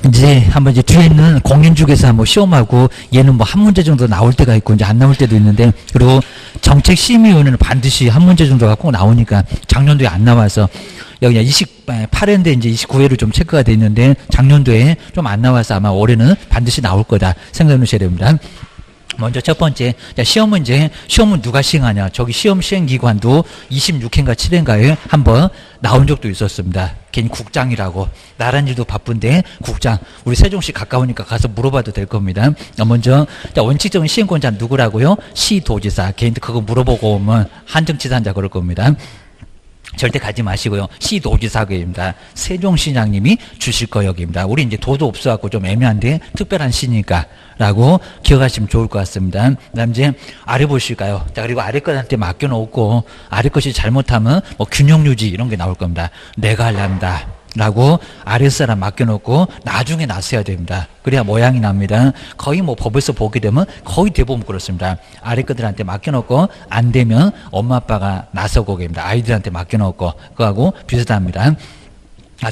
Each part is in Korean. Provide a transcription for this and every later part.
이제 한번 이제 뒤에 있는 공인중개사 뭐 시험하고 얘는 뭐 한 문제 정도 나올 때가 있고 이제 안 나올 때도 있는데, 그리고 정책심의위원회는 반드시 한 문제 정도가 꼭 나오니까 작년도에 안 나와서 여기 28회인데 이제 29회로 좀 체크가 돼 있는데 작년도에 좀 안 나와서 아마 올해는 반드시 나올 거다 생각해 놓으셔야 됩니다. 먼저 첫 번째, 시험 문제, 시험은 누가 시행하냐? 저기 시험 시행기관도 26회인가 7회인가에 한번 나온 적도 있었습니다. 괜히 국장이라고. 나란 일도 바쁜데 국장. 우리 세종시 가까우니까 가서 물어봐도 될 겁니다. 먼저 원칙적인 시행권자 누구라고요? 시도지사. 걔한테 그거 물어보고 오면 한정치사한자 그럴 겁니다. 절대 가지 마시고요. 시도지사입니다. 세종시장님이 주실 거 여기입니다. 우리 이제 도도 없어갖고 좀 애매한데 특별한 시니까 라고 기억하시면 좋을 것 같습니다. 그 다음 이제 아래 보실까요? 자, 그리고 아래 것한테 맡겨놓고 아래 것이 잘못하면 뭐 균형유지 이런 게 나올 겁니다. 내가 하려한다 라고 아랫사람 맡겨놓고 나중에 나서야 됩니다. 그래야 모양이 납니다. 거의 뭐 법에서 보게 되면 거의 대부분 그렇습니다. 아래 것들한테 맡겨놓고 안 되면 엄마 아빠가 나서고 계십니다. 아이들한테 맡겨놓고 그거하고 비슷합니다.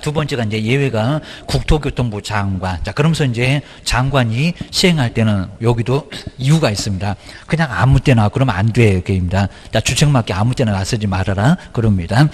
두 번째가 이제 예외가 국토교통부 장관. 자, 그러면서 이제 장관이 시행할 때는 여기도 이유가 있습니다. 그냥 아무 때나 그러면 안 돼. 그입니다. 자, 주책맞게 아무 때나 나서지 말아라. 그럽니다.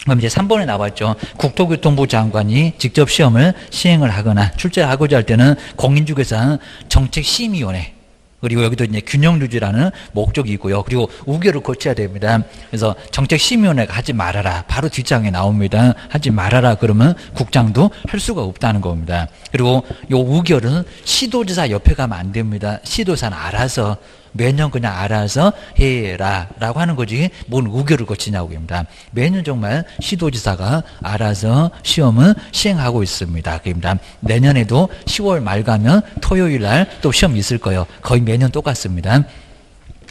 그럼 이제 3번에 나왔죠. 국토교통부 장관이 직접 시험을 시행을 하거나 출제하고자 할 때는 공인중개사 정책심의위원회, 그리고 여기도 이제 균형유지라는 목적이 있고요. 그리고 우결을 거쳐야 됩니다. 그래서 정책심의위원회가 하지 말아라. 바로 뒷장에 나옵니다. 하지 말아라. 그러면 국장도 할 수가 없다는 겁니다. 그리고 요 우결은 시도지사 옆에 가면 안 됩니다. 시도사는 알아서 매년 그냥 알아서 해라 라고 하는 거지 뭔 우결을 거치냐고 합니다. 매년 정말 시도지사가 알아서 시험을 시행하고 있습니다. 그입니다. 내년에도 10월 말 가면 토요일 날 또 시험 있을 거예요. 거의 매년 똑같습니다.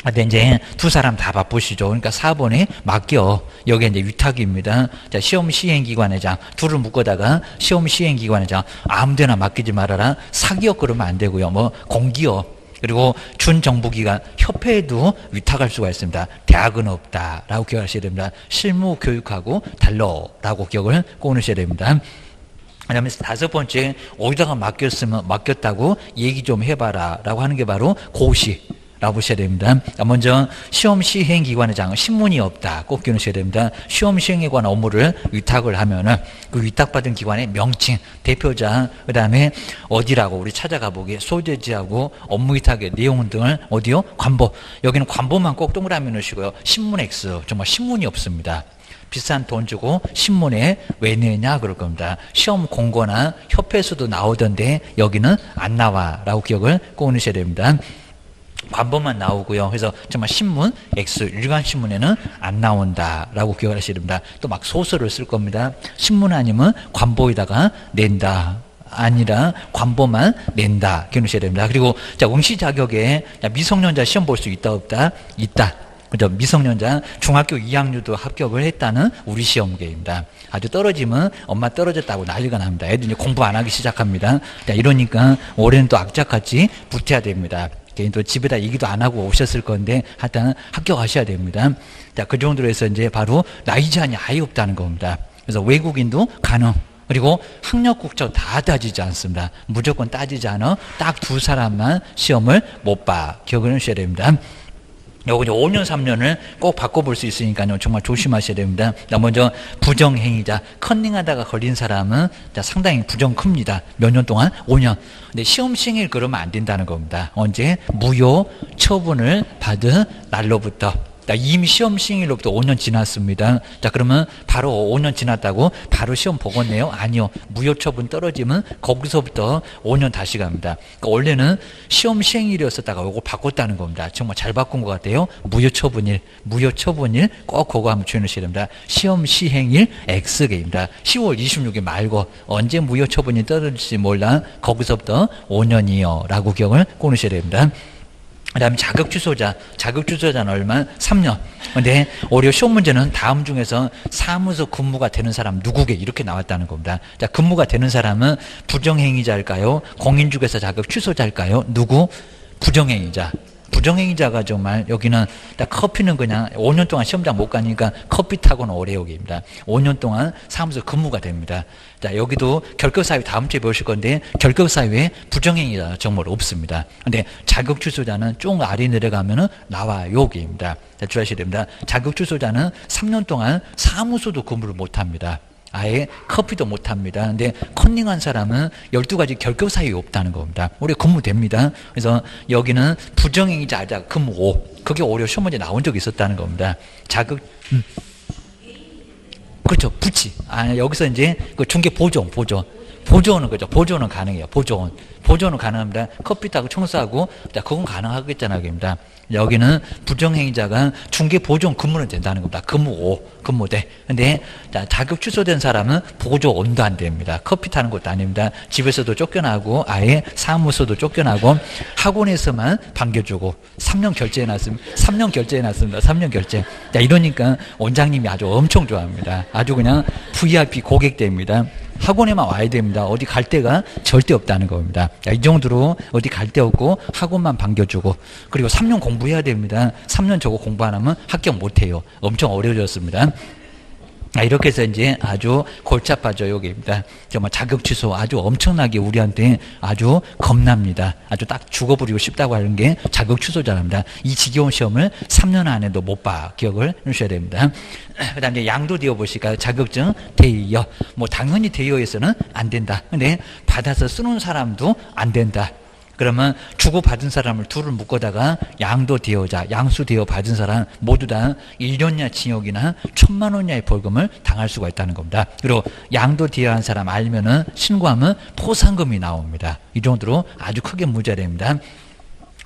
근데 이제 두 사람 다 바쁘시죠. 그러니까 4번에 맡겨. 여기 이제 위탁입니다. 자, 시험 시행기관회장 둘을 묶어다가 시험 시행기관회장 아무데나 맡기지 말아라. 사기업 그러면 안 되고요. 뭐 공기업, 그리고 준정부기관 협회에도 위탁할 수가 있습니다. 대학은 없다라고 기억하셔야 됩니다. 실무 교육하고 달러라고 기억을 꼬으셔야 됩니다. 그다음에 5번째, 어디다가 맡겼다고 얘기 좀 해봐라 라고 하는 게 바로 고시 라고 보셔야 됩니다. 먼저 시험 시행기관회장은 신문이 없다. 꼭 기억하셔야 됩니다. 시험 시행에 관한 업무를 위탁을 하면은 그 위탁받은 기관의 명칭, 대표자, 그 다음에 어디라고 우리 찾아가 보기에 소재지하고 업무 위탁의 내용 등을 어디요? 관보. 여기는 관보만 꼭 동그라미 넣으시고요. 신문 X. 정말 신문이 없습니다. 비싼 돈 주고 신문에 왜 내냐 그럴 겁니다. 시험 공고나 협회에서도 나오던데 여기는 안 나와 라고 기억을 꼭 넣으셔야 됩니다. 관보만 나오고요. 그래서 정말 신문 X, 일간신문에는 안 나온다라고 기억하셔야 됩니다. 또 막 소설을 쓸 겁니다. 신문 아니면 관보에다가 낸다. 아니라 관보만 낸다. 기억하셔야 됩니다. 그리고 자, 응시 자격에 미성년자 시험 볼 수 있다 없다? 있다. 그죠? 미성년자 중학교 2학년도 합격을 했다는 우리 시험계입니다. 아주 떨어지면 엄마 떨어졌다고 난리가 납니다. 애들이 공부 안 하기 시작합니다. 자, 이러니까 올해는 또 악착같이 붙어야 됩니다. 또 집에다 얘기도 안 하고 오셨을 건데 하여튼 합격하셔야 됩니다. 자, 그 정도로 해서 이제 바로 나이 제한이 아예 없다는 겁니다. 그래서 외국인도 가능. 그리고 학력 국적 다 따지지 않습니다. 무조건 따지지 않아. 딱 두 사람만 시험을 못 봐. 기억을 하셔야 됩니다. 요거 이제 5년, 3년을 꼭 바꿔볼 수 있으니까요. 정말 조심하셔야 됩니다. 먼저 부정행위자, 컨닝하다가 걸린 사람은 상당히 부정 큽니다. 몇 년 동안? 5년. 근데 시험 시행일 그러면 안 된다는 겁니다. 언제? 무효 처분을 받은 날로부터. 이미 시험 시행일로부터 5년 지났습니다. 자, 그러면 바로 5년 지났다고 바로 시험 보겠네요? 아니요. 무효 처분 떨어지면 거기서부터 5년 다시 갑니다. 그러니까 원래는 시험 시행일이었었다가 이거 바꿨다는 겁니다. 정말 잘 바꾼 것 같아요. 무효 처분일 꼭 그거 한번 주의하셔야 됩니다. 시험 시행일 X개입니다. 10월 26일 말고 언제 무효 처분이 떨어질지 몰라. 거기서부터 5년이요. 라고 기억을 꼬으셔야 됩니다. 그 다음에 자격 취소자는 얼마? 3년. 근데 오히려 시험 문제는 다음 중에서 사무소 근무가 되는 사람 누구게 이렇게 나왔다는 겁니다. 자, 근무가 되는 사람은 부정행위자일까요? 공인중개사 자격 취소자일까요? 누구? 부정행위자. 부정행위자가 정말 여기는 딱 커피는 그냥 5년 동안 시험장 못 가니까 커피 타고는 오래 오기입니다. 5년 동안 사무소 근무가 됩니다. 자, 여기도 결격사유 다음 주에 배우실 건데 결격사유에 부정행위자 정말 없습니다. 근데 자격 취소자는 쭉 아래 내려가면은 나와요 여기입니다. 자, 주의하셔야 됩니다. 자격 취소자는 3년 동안 사무소도 근무를 못 합니다. 아예 커피도 못합니다. 근데 컨닝한 사람은 12가지 결격 사유가 없다는 겁니다. 올해 근무됩니다. 그래서 여기는 부정행위자 근무 5. 그게 오히려 시험 문제 나온 적이 있었다는 겁니다. 자격 그렇죠. 부치. 여기서 이제 그 중개 보조원. 보조원은 그죠. 보조원은 가능해요. 보조원은 가능합니다. 커피 타고 청소하고, 자, 그건 가능하겠잖아요. 입니다. 여기는 부정행위자가 중개 보조원 근무는 된다는 겁니다. 근무 5, 근무대. 근데, 자, 자격 취소된 사람은 보조원도 안 됩니다. 커피 타는 것도 아닙니다. 집에서도 쫓겨나고, 아예 사무소도 쫓겨나고, 학원에서만 반겨주고, 3년 결제해놨습니다. 3년 결제. 자, 이러니까 원장님이 아주 엄청 좋아합니다. 아주 그냥 VIP 고객대입니다. 학원에만 와야 됩니다. 어디 갈 데가 절대 없다는 겁니다. 이 정도로 어디 갈 데 없고 학원만 반겨주고, 그리고 3년 공부해야 됩니다. 3년 저거 공부 안 하면 합격 못해요. 엄청 어려워졌습니다. 이렇게 해서 이제 아주 골치 아파져 여기입니다. 정말 자격 취소 아주 엄청나게 우리한테 아주 겁납니다. 아주 딱 죽어버리고 싶다고 하는 게 자격 취소자랍니다. 이 지겨운 시험을 3년 안에도 못 봐. 기억을 해주셔야 됩니다. 그 다음에 양도되어 보시니까 자격증 대여. 뭐 당연히 대여해서는 안 된다. 근데 받아서 쓰는 사람도 안 된다. 그러면 주고받은 사람을 둘을 묶어다가 양도대여자, 양수대여 받은 사람 모두 다 1년이나 징역이나 1,000만 원 이하의 벌금을 당할 수가 있다는 겁니다. 그리고 양도대여한 사람 알면은 신고하면 포상금이 나옵니다. 이 정도로 아주 크게 문제됩니다.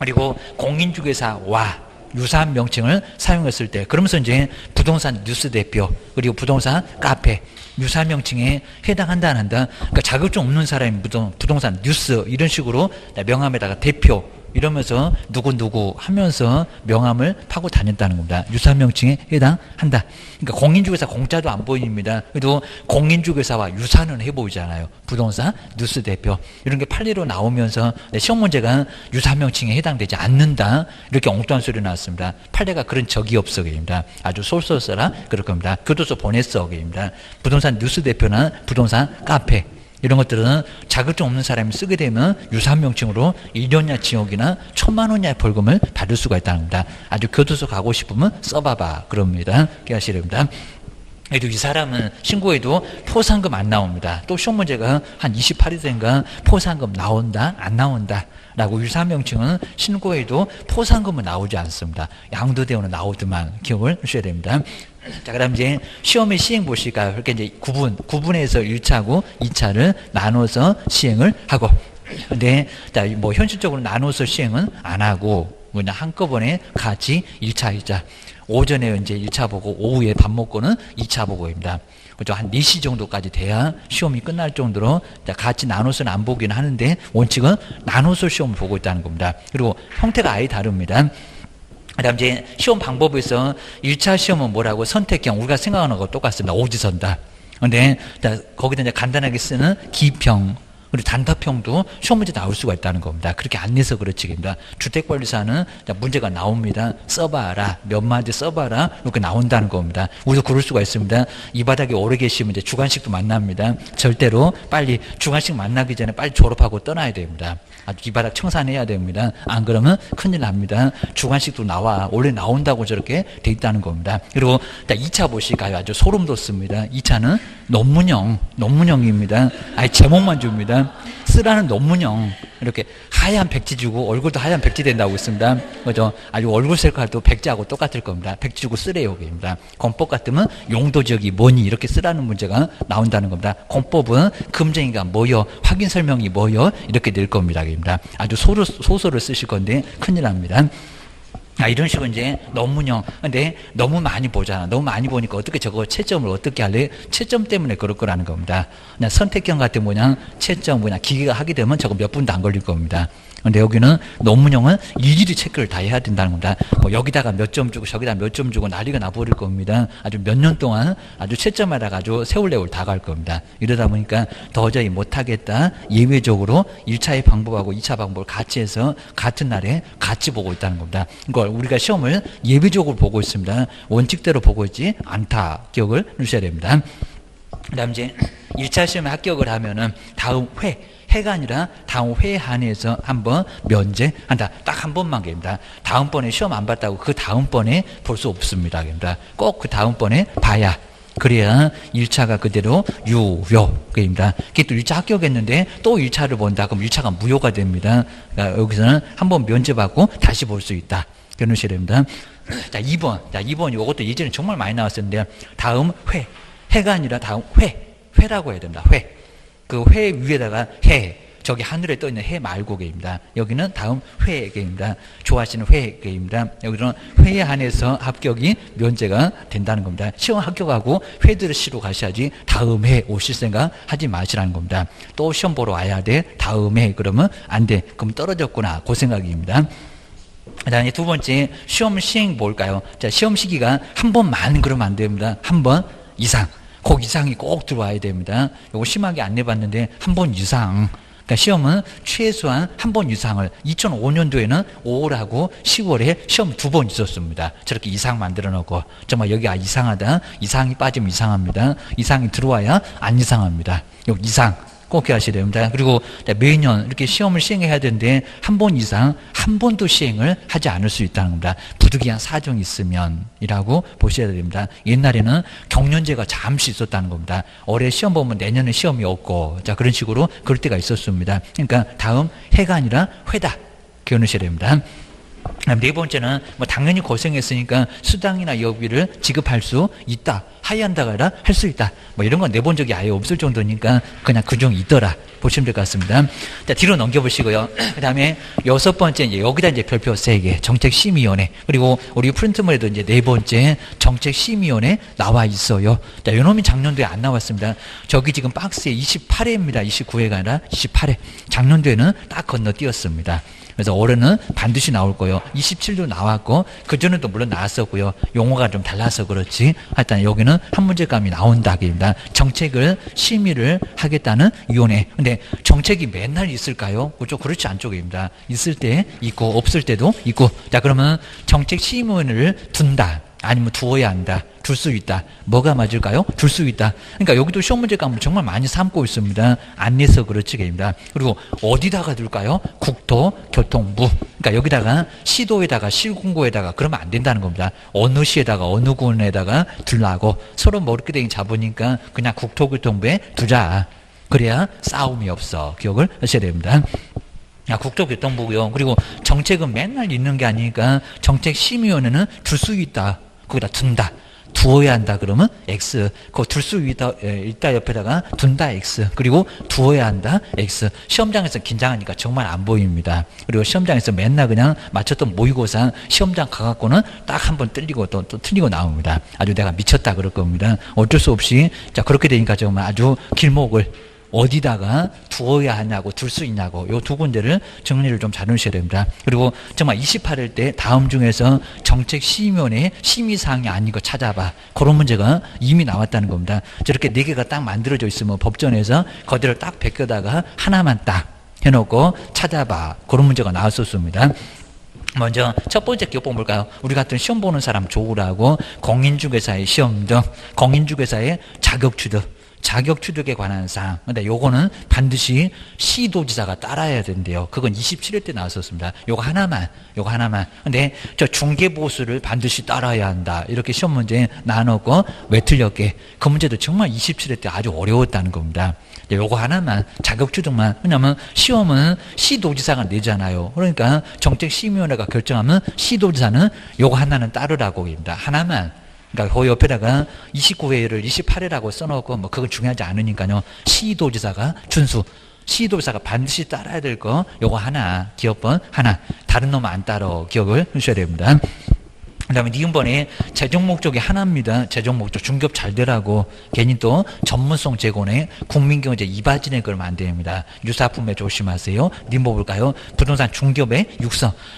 그리고 공인중개사와 유사한 명칭을 사용했을 때, 그러면서 이제 부동산 뉴스 대표, 그리고 부동산 카페, 유사 명칭에 해당한다 안 한다. 그러니까 자격증 없는 사람이 부동산 뉴스 이런 식으로 명함에다가 대표 이러면서 누구누구 하면서 명함을 파고 다녔다는 겁니다. 유사 명칭에 해당한다. 그러니까 공인중개사 공짜도 안 보입니다. 그래도 공인중개사와 유사는 해 보이잖아요. 부동산 뉴스 대표 이런 게 판례로 나오면서 시험 문제가 유사 명칭에 해당되지 않는다. 이렇게 엉뚱한 소리 나왔습니다. 판례가 그런 적이 없어 그입니다. 아주 솔솔 써라 그럴 겁니다. 교도소 보냈어 그입니다. 부동산 뉴스 대표나 부동산 카페 이런 것들은 자격증 없는 사람이 쓰게 되면 유사한 명칭으로 1년이나 징역이나 1,000만 원 이하의 벌금을 받을 수가 있다는 겁니다. 아주 교도소 가고 싶으면 써봐봐 그럽니다. 기억하셔야 됩니다. 그래도 이 사람은 신고해도 포상금 안 나옵니다. 또 시험 문제가 한 28일인가 포상금 나온다 안 나온다 라고 유사 명칭은 신고해도 포상금은 나오지 않습니다. 양도대여는 나오더만 기억을 하셔야 됩니다. 자, 그 다음 이제 시험의 시행 보시니까 그렇게 이제 구분해서 1차하고 2차를 나눠서 시행을 하고, 근데, 자, 뭐 현실적으로 나눠서 시행은 안 하고, 그냥 한꺼번에 같이 1차, 2차. 오전에 이제 1차 보고, 오후에 밥 먹고는 2차 보고입니다. 그죠? 한 4시 정도까지 돼야 시험이 끝날 정도로 같이 나눠서는 안 보긴 하는데, 원칙은 나눠서 시험을 보고 있다는 겁니다. 그리고 형태가 아예 다릅니다. 그 다음 이제 시험 방법에서 1차 시험은 뭐라고 선택형 우리가 생각하는 거 똑같습니다. 오지선다. 근데 거기다 이제 간단하게 쓰는 기평 그리고 단답형도 시험 문제 나올 수가 있다는 겁니다. 그렇게 안 내서 그렇지입니다. 주택관리사는 문제가 나옵니다. 써봐라. 몇 마디 써봐라. 이렇게 나온다는 겁니다. 우리도 그럴 수가 있습니다. 이 바닥에 오래 계시면 이제 주관식도 만납니다. 절대로 빨리 주관식 만나기 전에 빨리 졸업하고 떠나야 됩니다. 아주 이 바닥 청산해야 됩니다. 안 그러면 큰일 납니다. 주관식도 나와. 원래 나온다고 저렇게 돼 있다는 겁니다. 그리고 2차 보시니까 아주 소름 돋습니다. 2차는 논문형입니다. 아예 제목만 줍니다. 쓰라는 논문형. 이렇게 하얀 백지 주고 얼굴도 하얀 백지 된다고 있습니다. 그죠? 아주 얼굴 셀카도 백지하고 똑같을 겁니다. 백지 주고 쓰래요. 입니다. 공법 같으면 용도지역이 뭐니 이렇게 쓰라는 문제가 나온다는 겁니다. 공법은 금쟁이가 뭐여, 확인 설명이 뭐여 이렇게 낼 겁니다. 입니다. 아주 소설을 쓰실 건데 큰일 납니다. 이런 식으로 이제 논문형. 근데 너무 많이 보잖아. 너무 많이 보니까 어떻게 저거 채점을 어떻게 할래? 채점 때문에 그럴 거라는 겁니다. 그냥 선택형 같은 채점 기계가 하게 되면 저거 몇 분도 안 걸릴 겁니다. 근데 여기는 논문형은 일일이 체크를 다 해야 된다는 겁니다. 뭐 여기다가 몇 점 주고 저기다 몇 점 주고 난리가 나버릴 겁니다. 아주 몇 년 동안 아주 채점하다가 아주 세월레월 다 갈 겁니다. 이러다 보니까 도저히 못하겠다. 예외적으로 1차의 방법하고 2차 방법을 같이 해서 같은 날에 같이 보고 있다는 겁니다. 그러니까 우리가 시험을 예외적으로 보고 있습니다. 원칙대로 보고 있지 않다. 기억을 주셔야 됩니다. 그 다음 이제 1차 시험에 합격을 하면은 다음 해가 아니라 다음 회에 한해서 한번 면제한다. 딱 한 번만 됩니다. 다음번에 시험 안 봤다고 그 다음번에 볼 수 없습니다. 꼭 그 다음번에 봐야. 그래야 1차가 그대로 유효입니다. 그게 또 1차 합격했는데 또 1차를 본다. 그럼 1차가 무효가 됩니다. 그러니까 여기서는 한번 면제받고 다시 볼 수 있다. 그러셔야 됩니다. 자, 2번. 자, 2번 이것도 예전에 정말 많이 나왔었는데 다음 해가 아니라 다음 회라고 해야 됩니다. 그 회 위에다가 저기 하늘에 떠 있는 해 말고 계입니다. 여기는 다음 회계입니다. 좋아하시는 회계입니다. 여기는 회에 한해서 합격이 면제가 된다는 겁니다. 시험 합격하고 회들을 시로 가셔야지 다음 해 오실 생각 하지 마시라는 겁니다. 또 시험 보러 와야 돼. 다음 해 그러면 안 돼. 그럼 떨어졌구나. 그 생각입니다. 그 다음에 두 번째 시험 시행 뭘까요? 자, 시험 시기가 한 번만 그러면 안 됩니다. 한 번 이상. 그 이상이 꼭 들어와야 됩니다. 이거 심하게 안 내봤는데 한 번 이상. 그러니까 시험은 최소한 한 번 이상을 2005년도에는 5월하고 10월에 시험 2번 있었습니다. 저렇게 이상 만들어 놓고 정말 여기가 이상하다. 이상이 빠지면 이상합니다. 이상이 들어와야 안 이상합니다. 여기 이상 꼭 기억하셔야 됩니다. 그리고 매년 이렇게 시험을 시행해야 되는데 한 번 이상 한 번도 시행을 하지 않을 수 있다는 겁니다. 부득이한 사정이 있으면이라고 보셔야 됩니다. 옛날에는 경련제가 잠시 있었다는 겁니다. 올해 시험 보면 내년에 시험이 없고 자 그런 식으로 그럴 때가 있었습니다. 그러니까 다음 해가 아니라 회다. 기억하셔야 됩니다. 네 번째는 뭐 당연히 고생했으니까 수당이나 여비를 지급할 수 있다. 하이한다가 아니라 할 수 있다. 뭐 이런 건 내본 적이 아예 없을 정도니까 그냥 그중 있더라. 보시면 될 것 같습니다. 자, 뒤로 넘겨보시고요. 그 다음에 6번째, 여기다 이제 별표 3개, 정책심의위원회. 그리고 우리 프린트물에도 이제 4번째, 정책심의위원회 나와 있어요. 자, 요놈이 작년도에 안 나왔습니다. 저기 지금 박스에 28회입니다. 29회가 아니라 28회. 작년도에는 딱 건너뛰었습니다. 그래서 올해는 반드시 나올 거예요. 27도 나왔고 그전에도 물론 나왔었고요. 용어가 좀 달라서 그렇지. 하여튼 여기는 한 문제감이 나온다입니다. 정책을 심의를 하겠다는 위원회. 근데 정책이 맨날 있을까요? 그렇죠. 그렇지 않죠입니다. 있을 때 있고 없을 때도 있고. 자 그러면 정책 심의위원회를 둔다. 아니면 두어야 한다. 둘 수 있다. 뭐가 맞을까요? 둘 수 있다. 그러니까 여기도 시험 문제 과목을 정말 많이 삼고 있습니다. 안 내서 그렇지입니다. 그리고 어디다가 둘까요? 국토교통부. 그러니까 여기다가 시도에다가 시군구에다가 그러면 안 된다는 겁니다. 어느 시에다가 어느 군에다가 둘라고 서로 모르게 되긴 잡으니까 그냥 국토교통부에 두자. 그래야 싸움이 없어. 기억을 하셔야 됩니다. 국토교통부고요. 그리고 정책은 맨날 있는 게 아니니까 정책심의위원회는 둘 수 있다. 거기다 둔다. 두어야 한다 그러면 X. 그거 둘 수 있다 옆에다가 둔다 X. 그리고 두어야 한다 X. 시험장에서 긴장하니까 정말 안 보입니다. 그리고 시험장에서 맨날 그냥 맞췄던 모의고사 시험장 가갖고는 딱 한 번 틀리고 또 틀리고 나옵니다. 아주 내가 미쳤다 그럴 겁니다. 어쩔 수 없이 자 그렇게 되니까 정말 아주 길목을 어디다가 두어야 하냐고 둘 수 있냐고 요 두 군데를 정리를 좀 잘 해주셔야 됩니다. 그리고 정말 28일 때 다음 중에서 정책심의위원회 심의사항이 아닌 거 찾아봐. 그런 문제가 이미 나왔다는 겁니다. 저렇게 4개가 딱 만들어져 있으면 법전에서 거기를 딱 베껴다가 하나만 딱 해놓고 찾아봐. 그런 문제가 나왔었습니다. 먼저 첫 번째 기업법 볼까요? 우리 같은 시험 보는 사람 좋으라고 공인중개사의 시험 등 공인중개사의 자격 취득에 관한 사항. 근데 요거는 반드시 시도지사가 따라야 된대요. 그건 27회 때 나왔었습니다. 요거 하나만. 근데 저 중개보수를 반드시 따라야 한다. 이렇게 시험 문제 나눴고 왜 틀렸게? 그 문제도 정말 27회 때 아주 어려웠다는 겁니다. 요거 하나만 자격 취득만. 왜냐면 시험은 시도지사가 내잖아요. 그러니까 정책심의위원회가 결정하면 시도지사는 요거 하나는 따르라고 합니다. 하나만. 그러니까 그 옆에다가 29회를 28회라고 써놓고 뭐 그건 중요하지 않으니까요. 시도지사가 준수. 시도지사가 반드시 따라야 될 거 요거 하나. 기업번 하나. 다른 놈은 안 따라. 기억을 하셔야 됩니다. 그다음에 니은번에 재정 목적이 하나입니다. 재정 목적 중개업 잘 되라고 괜히 또 전문성 제고네 국민경제 이바지네 그러면 안 됩니다. 유사품에 조심하세요. 니은 볼까요? 부동산 중개업의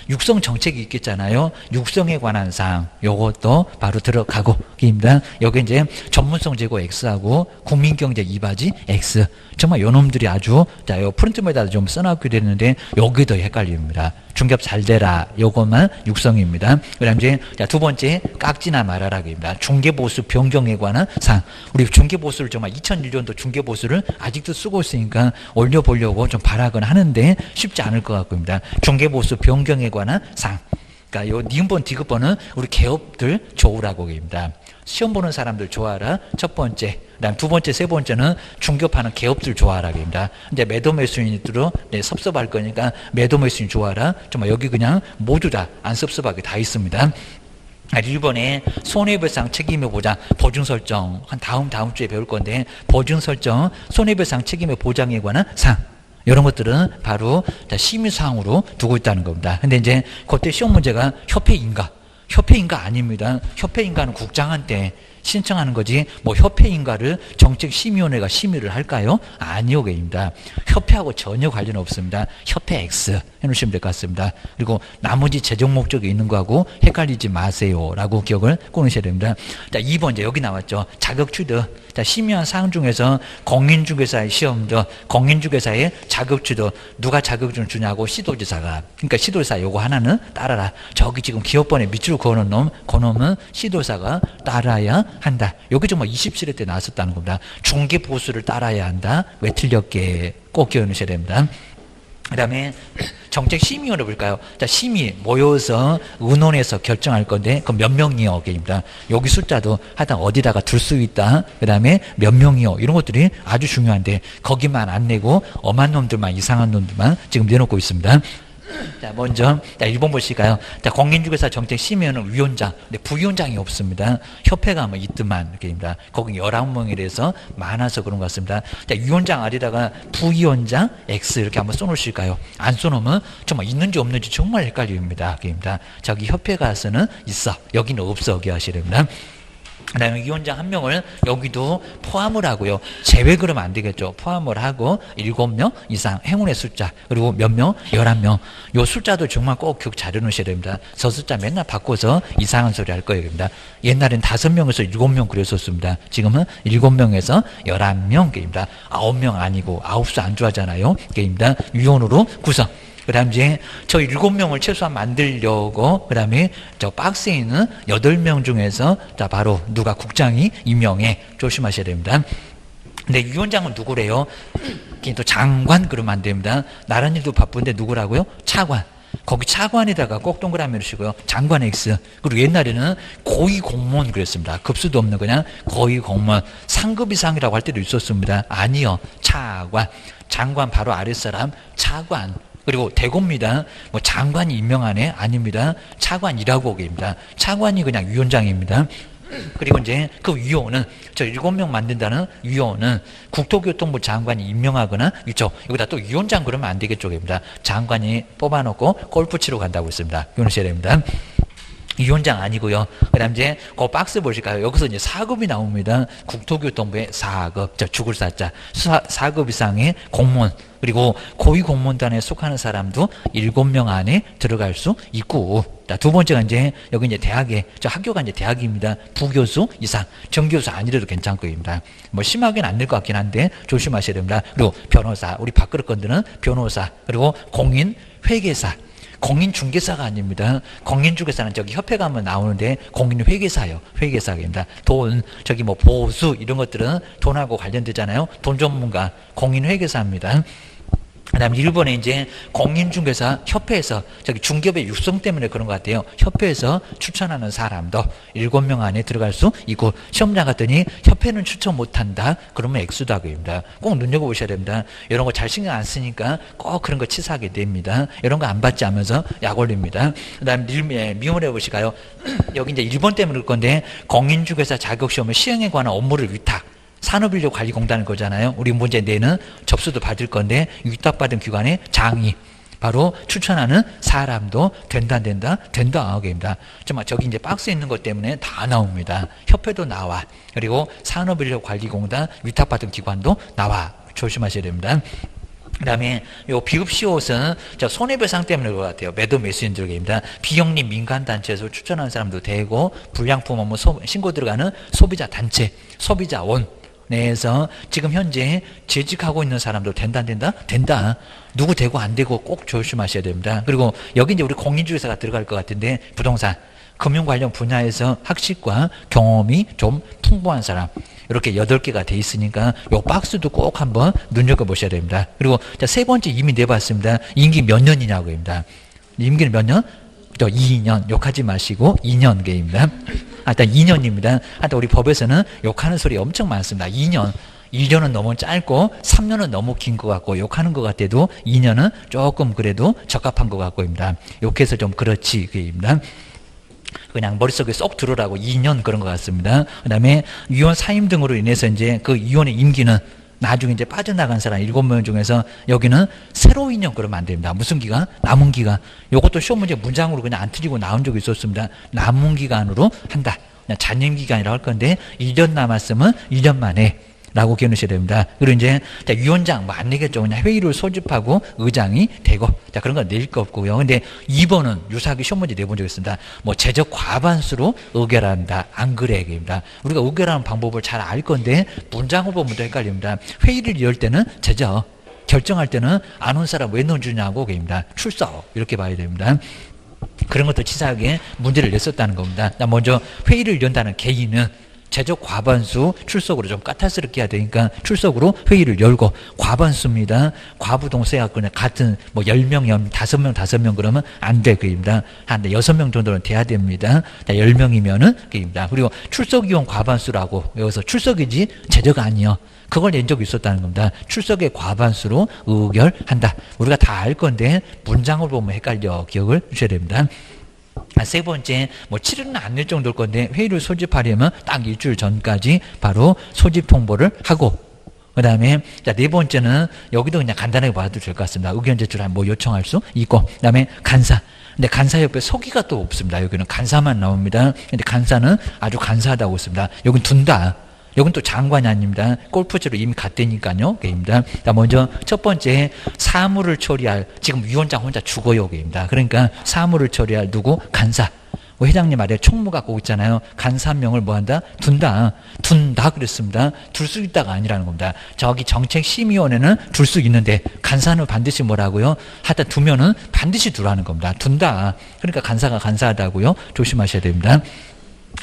육성 정책이 있겠잖아요. 육성에 관한 사항 요것도 바로 들어가고 입니다. 여기 이제 전문성 제고 X하고 국민경제 이바지 X 정말 요놈들이 아주 자요 프린트에다 좀 써놨게 되는데 여기도 헷갈립니다. 중개업 잘 되라 요것만 육성입니다. 그다음 이제 두 번째 깍지나 말아라입니다. 중개보수 변경에 관한 사항. 우리 중개보수를 정말 2001년도 중개보수를 아직도 쓰고 있으니까 올려보려고 좀 발악은 하는데 쉽지 않을 것 같고입니다. 중개보수 변경에 관한 사항. 그러니까 요 니은번 디귿번은 우리 개업들 좋으라고 입니다. 시험 보는 사람들 좋아라. 첫 번째. 그다음 두 번째, 세 번째는 중개업하는 개업들 좋아라입니다. 이제 매도 매수인들로 섭섭할 거니까 매도 매수인 좋아라. 정말 여기 그냥 모두 다 안 섭섭하게 다 있습니다. 1번에 손해배상 책임의 보장, 보증 설정 한 다음 주에 배울 건데 보증 설정, 손해배상 책임의 보장에 관한 사항. 이런 것들은 바로 심의사항으로 두고 있다는 겁니다. 근데 이제 그때 시험 문제가 협회인가 아닙니다. 협회인가는 국장한테 신청하는 거지 뭐 협회인가를 정책심의위원회가 심의를 할까요? 아니요, 입니다. 협회하고 전혀 관련 없습니다. 협회 X 해놓으시면 될 것 같습니다. 그리고 나머지 재정 목적이 있는 거하고 헷갈리지 마세요 라고 기억을 꺼내셔야 됩니다. 자, 2번 이제 여기 나왔죠. 자격 취득. 자, 심의한 사항 중에서 공인중개사의 시험도 공인중개사의 자격 취득 누가 자격증을 주냐고 시도지사가. 그러니까 시도지사 요거 하나는 따라라. 저기 지금 기업번에 밑으로 그어놓은 놈, 그 놈은 시도사가 따라야 한다. 여기 정말 27회 때 나왔었다는 겁니다. 중개보수를 따라야 한다. 왜 틀렸게 꼭 기억하셔야 됩니다. 그 다음에 정책심의위원회 볼까요? 자, 심의 모여서 의논해서 결정할 건데 그 몇 명이요? 입니다. 여기 숫자도 하여튼 어디다가 둘 수 있다. 그 다음에 몇 명이요? 이런 것들이 아주 중요한데 거기만 안 내고 엄한 놈들만 이상한 놈들만 지금 내놓고 있습니다. 자, 먼저 1번 보실까요? 자, 공인중개사 정책심의위원회는 위원장, 근데 부위원장이 없습니다. 협회가 뭐 있더만 이렇게입니다. 거기 11명이라서 많아서 그런 것 같습니다. 자, 위원장 아래다가 부위원장 X 이렇게 한번 써놓으실까요? 안 써놓으면 정말 있는지 없는지 정말 헷갈립니다. 그입니다. 저기 협회 가서는 있어, 여기는 없어, 여기 하셔야 됩니다. 그 다음에 위원장 한 명을 여기도 포함을 하고요. 제외 그러면 안 되겠죠. 포함을 하고 7명 이상 행운의 숫자 그리고 몇 명? 11명. 요 숫자도 정말 꼭 기억 잘 해놓으셔야 됩니다. 저 숫자 맨날 바꿔서 이상한 소리 할 거예요. 옛날엔 5명에서 7명 그랬었습니다. 지금은 7명에서 11명입니다. 9명 아니고 9수 안 좋아하잖아요. 입니다. 위원으로 구성. 그 다음 이제 저 7명을 최소한 만들려고 그 다음에 저 박스에 있는 8명 중에서 자 바로 누가 국장이 임명해. 조심하셔야 됩니다. 근데 위원장은 누구래요? 또 장관 그러면 안 됩니다. 나란 일도 바쁜데 누구라고요? 차관. 거기 차관에다가 꼭 동그라미 넣으시고요. 장관 X. 그리고 옛날에는 고위 공무원 그랬습니다. 급수도 없는 그냥 고위 공무원. 상급 이상이라고 할 때도 있었습니다. 아니요. 차관. 장관 바로 아랫사람 차관. 그리고 대고입니다. 뭐 장관이 임명하네? 아닙니다. 차관이라고 오게입니다. 차관이 그냥 위원장입니다. 그리고 이제 그 위원은 저 7명 만든다는 위원은 국토교통부 장관이 임명하거나 있죠. 여기다 또 위원장 그러면 안 되겠죠. 장관이 뽑아놓고 골프 치러 간다고 했습니다. 이해하셔야 됩니다. 위원장 아니고요. 그 다음 이제 그 박스 보실까요? 여기서 이제 4급이 나옵니다. 국토교통부의 4급, 저 죽을 사자. 4급 이상의 공무원, 그리고 고위 공무원단에 속하는 사람도 7명 안에 들어갈 수 있고. 자, 두 번째가 이제 여기 이제 대학에, 저 학교가 이제 대학입니다. 부교수 이상, 정교수 아니래도 괜찮고입니다. 뭐 심하게는 안 될 것 같긴 한데 조심하셔야 됩니다. 그리고 변호사, 우리 밥그릇 건드는 변호사, 그리고 공인 회계사. 공인중개사가 아닙니다. 공인중개사는 저기 협회 가면 나오는데 공인회계사요. 회계사입니다. 돈, 저기 뭐 보수 이런 것들은 돈하고 관련되잖아요. 돈 전문가, 공인회계사입니다. 그 다음에 일본에 이제 공인중개사 협회에서 저기 중개업의 육성 때문에 그런 것 같아요. 협회에서 추천하는 사람도 7명 안에 들어갈 수 있고, 시험장 갔더니 협회는 추천 못한다. 그러면 X다고입니다. 꼭 눈여겨보셔야 됩니다. 이런 거 잘 신경 안 쓰니까 꼭 그런 거 치사하게 됩니다. 이런 거 안 받지 하면서 약 올립니다. 그 다음에 미혼해 보실까요? 여기 이제 1번 때문에 그럴 건데, 공인중개사 자격시험을 시행에 관한 업무를 위탁. 산업인력관리공단을 거잖아요. 우리 문제 내는 접수도 받을 건데 위탁받은 기관의 장이 바로 추천하는 사람도 된다, 그입니다. 정말 저기 이제 박스에 있는 것 때문에 다 나옵니다. 협회도 나와. 그리고 산업인력관리공단 위탁받은 기관도 나와. 조심하셔야 됩니다. 그 다음에 요 비읍시옷은 손해배상 때문에 그럴 것 같아요. 매도 메신저입니다. 비영리 민간단체에서 추천하는 사람도 되고, 불량품 업무 신고 들어가는 소비자 단체, 소비자원 내에서 지금 현재 재직하고 있는 사람도 된다. 누구 되고 안 되고 꼭 조심하셔야 됩니다. 그리고 여기 이제 우리 공인중개사가 들어갈 것 같은데, 부동산, 금융 관련 분야에서 학식과 경험이 좀 풍부한 사람, 이렇게 8개가 돼 있으니까 요 박스도 꼭 한번 눈여겨보셔야 됩니다. 그리고 세 번째 이미 내봤습니다. 임기 몇 년이냐고입니다. 임기는 몇 년? 2년. 욕하지 마시고 2년계입니다. 일단 2년입니다. 하여튼 우리 법에서는 욕하는 소리 엄청 많습니다. 2년. 2년은 너무 짧고 3년은 너무 긴 것 같고, 욕하는 것 같아도 2년은 조금 그래도 적합한 것 같고입니다. 욕해서 좀 그렇지 그입니다. 그냥 머릿속에 쏙 들어라고 2년 그런 것 같습니다. 그 다음에 위원 사임 등으로 인해서 이제 그 위원의 임기는 나중에 이제 빠져나간 사람 7명 중에서 여기는 새로 인연 그러면 안 됩니다. 무슨 기간? 남은 기간. 요것도 시험 문제 문장으로 그냥 안 틀리고 나온 적이 있었습니다. 남은 기간으로 한다. 그냥 잔임 기간이라고 할 건데 1년 남았으면 1년 만에 라고 기억하셔야 됩니다. 그리고 이제 위원장 안 내겠죠. 그냥 회의를 소집하고 의장이 되고, 그런 건 낼 거 없고요. 근데 2번은 유사하게 시험 문제 내본 적 있습니다. 제적 과반수로 의결한다. 안 그래 입니다. 우리가 의결하는 방법을 잘 알 건데 문장을 보면 또 헷갈립니다. 회의를 열 때는 제적, 결정할 때는 안 온 사람 왜 넣어주냐고 입니다. 출석 이렇게 봐야 됩니다. 그런 것도 치사하게 문제를 냈었다는 겁니다. 먼저 회의를 연다는 개인은 제적 과반수 출석으로 좀 까탈스럽게 해야 되니까 출석으로 회의를 열고, 과반수입니다. 과부동세하고 그냥 같은 10명, 5명 그러면 안 돼 그입니다. 한 6명 정도는 돼야 됩니다. 10명이면은 그입니다. 그리고 출석위원 과반수라고, 여기서 출석이지 제적 아니요. 그걸 낸 적이 있었다는 겁니다. 출석의 과반수로 의결한다. 우리가 다 알 건데 문장을 보면 헷갈려 기억을 주셔야 됩니다. 세 번째, 치르는 안 낼 정도일 건데 회의를 소집하려면 딱 일주일 전까지 바로 소집 통보를 하고, 그 다음에 네 번째는 여기도 그냥 간단하게 봐도 될 것 같습니다. 의견 제출한 요청할 수 있고, 그 다음에 간사. 근데 간사 옆에 서기가 또 없습니다. 여기는 간사만 나옵니다. 근데 간사는 아주 간사하다고 있습니다. 여긴 둔다. 여긴 또 장관이 아닙니다. 골프채로 이미 갔다니까요. 게임입니다. 먼저 첫 번째, 사무를 처리할, 지금 위원장 혼자 죽어요. 게임입니다. 그러니까 사무를 처리할 누구? 간사. 회장님 아래 총무 갖고 있잖아요. 간사 한 명을 한다? 둔다 그랬습니다. 둘 수 있다가 아니라는 겁니다. 저기 정책심의원회는 둘 수 있는데 간사는 반드시 뭐라고요? 하여튼 두면은 반드시 두라는 겁니다. 둔다. 그러니까 간사가 간사하다고요. 조심하셔야 됩니다.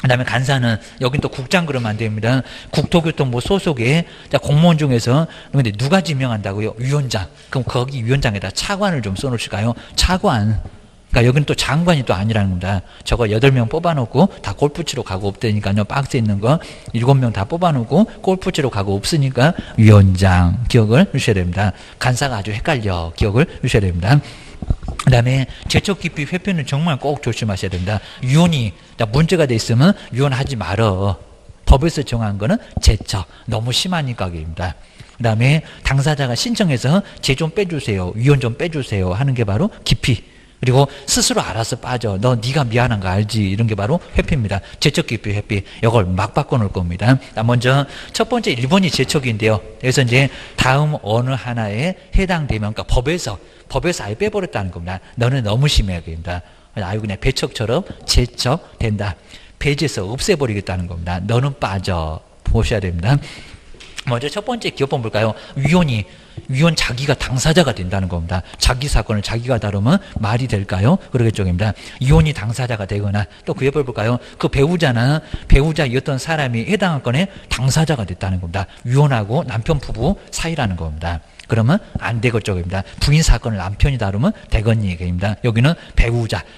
그 다음에 간사는, 여긴 또 국장 그러면 안 됩니다. 국토교통부 소속의 공무원 중에서, 근데 누가 지명한다고요? 위원장. 그럼 거기 위원장에다 차관을 좀 써놓으실까요? 차관. 그러니까 여기는 또 장관이 또 아니라는 겁니다. 저거 8명 뽑아놓고 다 골프 치러 가고 없다니까요. 박스에 있는 거 7명 다 뽑아놓고 골프 치러 가고 없으니까 위원장 기억을 주셔야 됩니다. 간사가 아주 헷갈려 기억을 주셔야 됩니다. 그 다음에 제척 기피 회피는 정말 꼭 조심하셔야 됩니다. 위원이 문제가 돼 있으면 위원하지 말어. 법에서 정한 거는 제척. 너무 심하니까 입니다. 그 다음에 당사자가 신청해서 제 좀 빼주세요. 위원 좀 빼주세요. 하는 게 바로 기피. 그리고 스스로 알아서 빠져. 네가 미안한 거 알지. 이런 게 바로 회피입니다. 제척 기피 회피. 이걸 막 바꿔놓을 겁니다. 먼저 첫 번째 1번이 제척인데요. 그래서 이제 다음 어느 하나에 해당되면, 그러니까 법에서 아예 빼버렸다는 겁니다. 너는 너무 심해. 그입니다. 아유 그냥 배척처럼 제척 된다. 배제해서 없애버리겠다는 겁니다. 너는 빠져. 보셔야 됩니다. 먼저 첫 번째 기업법 볼까요? 위원 자기가 당사자가 된다는 겁니다. 자기 사건을 자기가 다루면 말이 될까요? 그러겠죠입니다. 위원이 당사자가 되거나, 또 그 옆을 볼까요? 그 배우자였던 사람이 해당한 건에 당사자가 됐다는 겁니다. 위원하고 남편 부부 사이라는 겁니다. 그러면 안 되겠죠입니다. 부인 사건을 남편이 다루면 되건 얘기입니다. 여기는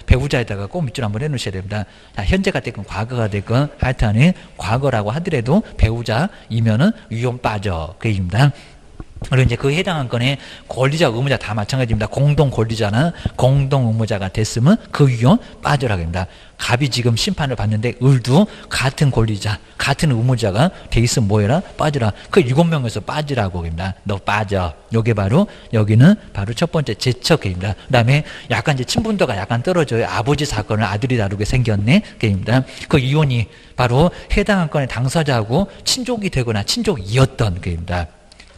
배우자에다가 꼭 밑줄 한번 해놓으셔야 됩니다. 현재가 됐건 과거가 됐건 하여튼 과거라고 하더라도 배우자이면은 위원 빠져 그 얘기입니다. 그리고 이제 그 해당한 건에 권리자, 의무자 다 마찬가지입니다. 공동 권리자나 공동 의무자가 됐으면 그 위원 빠져라고 합니다. 갑이 지금 심판을 받는데 을도 같은 권리자, 같은 의무자가 돼 있으면 뭐해라? 빠져라. 그 7명에서 빠지라고 합니다. 너 빠져. 요게 바로, 여기는 바로 첫 번째 제척입니다. 그 다음에 약간 이제 친분도가 약간 떨어져요. 아버지 사건을 아들이 다루게 생겼네. 그입니다. 그 이혼이 바로 해당한 건의 당사자하고 친족이 되거나 친족이었던 그입니다.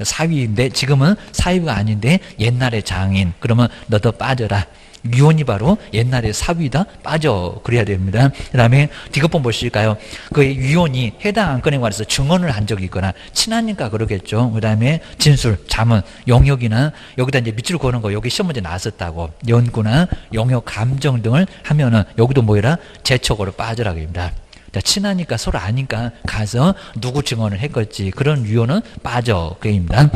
사위인데 지금은 사위가 아닌데 옛날에 장인, 그러면 너도 빠져라. 위원이 바로 옛날에 사위다, 빠져. 그래야 됩니다. 그 다음에 디귿번 보실까요? 그 위원이 해당 안건에 관해서 증언을 한 적이 있거나 친하니까 그러겠죠. 그 다음에 진술, 자문, 영역이나 여기다 이제 밑줄 그는 거, 여기 시험 문제 나왔었다고, 연구나 영역 감정 등을 하면은 여기도 뭐해라? 제척으로 빠져라고 합니다. 자, 친하니까 서로 아니까 가서 누구 증언을 했겠지. 그런 위원은 빠져. 그입니다.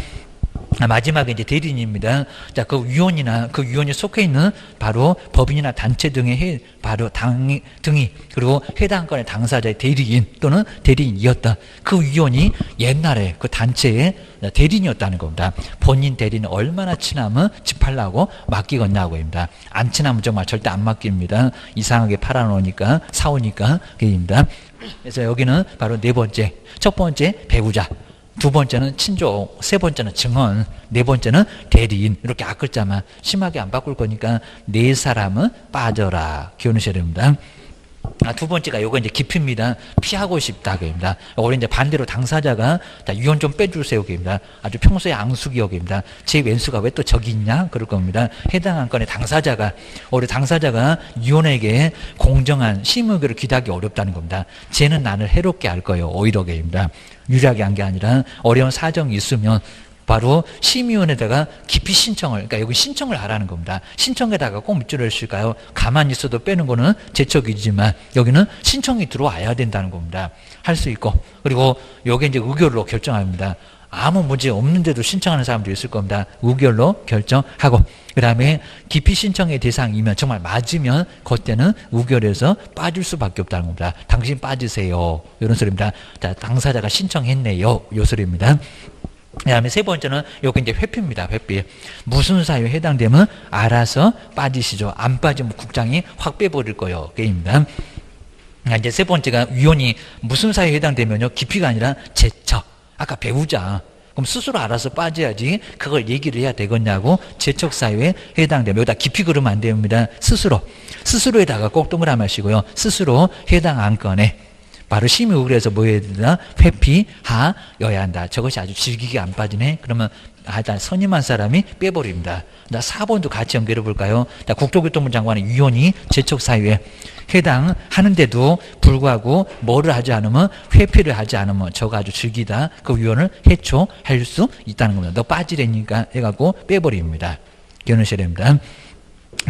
마지막에 이제 대리인입니다. 자, 그 위원이나 그 위원이 속해 있는 바로 법인이나 단체 등의 바로 등이 그리고 해당 건의 당사자의 대리인 또는 대리인이었다. 그 위원이 옛날에 그 단체의 대리인이었다는 겁니다. 본인 대리는 얼마나 친하면 집 팔라고 맡기겠냐고 합니다. 안 친하면 정말 절대 안 맡깁니다. 이상하게 팔아놓으니까 사오니까 그입니다. 그래서 여기는 바로 네 번째, 첫 번째 배우자, 두 번째는 친족, 세 번째는 증언, 네 번째는 대리인. 이렇게 앞글자만 심하게 안 바꿀 거니까 네 사람은 빠져라. 기억하셔야 됩니다. 두 번째가 요거 이제 깊입니다. 피하고 싶다. 그입니다. 우리 이제 반대로 당사자가 자, 위원 좀 빼주세요. 그입니다. 아주 평소에 앙숙이요. 그입니다. 제 왼수가 왜 또 저기 있냐? 그럴 겁니다. 해당한 건의 당사자가, 우리 당사자가 위원에게 공정한 심의 의결을 기대하기 어렵다는 겁니다. 쟤는 나를 해롭게 할 거예요. 오히려 그입니다. 유리하게 한 게 아니라 어려운 사정이 있으면 바로 심의위원회에다가 깊이 신청을, 그러니까 여기 신청을 하라는 겁니다. 신청에다가 꼭 밑줄을 칠까요? 가만히 있어도 빼는 거는 제척이지만 여기는 신청이 들어와야 된다는 겁니다. 할 수 있고, 그리고 여기 이제 의결로 결정합니다. 아무 문제 없는데도 신청하는 사람도 있을 겁니다. 의결로 결정하고, 그 다음에 깊이 신청의 대상이면 정말 맞으면 그때는 의결에서 빠질 수밖에 없다는 겁니다. 당신 빠지세요. 이런 소리입니다. 자, 당사자가 신청했네요. 요 소리입니다. 그 다음에 세 번째는 여기 이제 회피입니다. 회피. 무슨 사유에 해당되면 알아서 빠지시죠. 안 빠지면 국장이 확 빼버릴 거예요. 게임입니다. 이제 세 번째가 위원이 무슨 사유에 해당되면요. 깊이가 아니라 제척. 아까 배우자. 그럼 스스로 알아서 빠져야지 그걸 얘기를 해야 되겠냐고. 제척 사유에 해당되면 여기다 깊이 그러면 안 됩니다. 스스로. 스스로에다가 꼭 동그라미 하시고요. 스스로 해당 안건에 바로 심의 의결에서 뭐 해야 되나? 회피하여야 한다. 저것이 아주 질기게 안 빠지네. 그러면 일단 선임한 사람이 빼버립니다. 4번도 같이 연결해 볼까요? 국토교통부 장관의 위원이 제척 사유에 해당하는데도 불구하고 뭐를 하지 않으면, 회피를 하지 않으면 저거 아주 질기다. 그 위원을 해초할 수 있다는 겁니다. 너 빠지라니까 해갖고 빼버립니다. 기억하셔야 됩니다.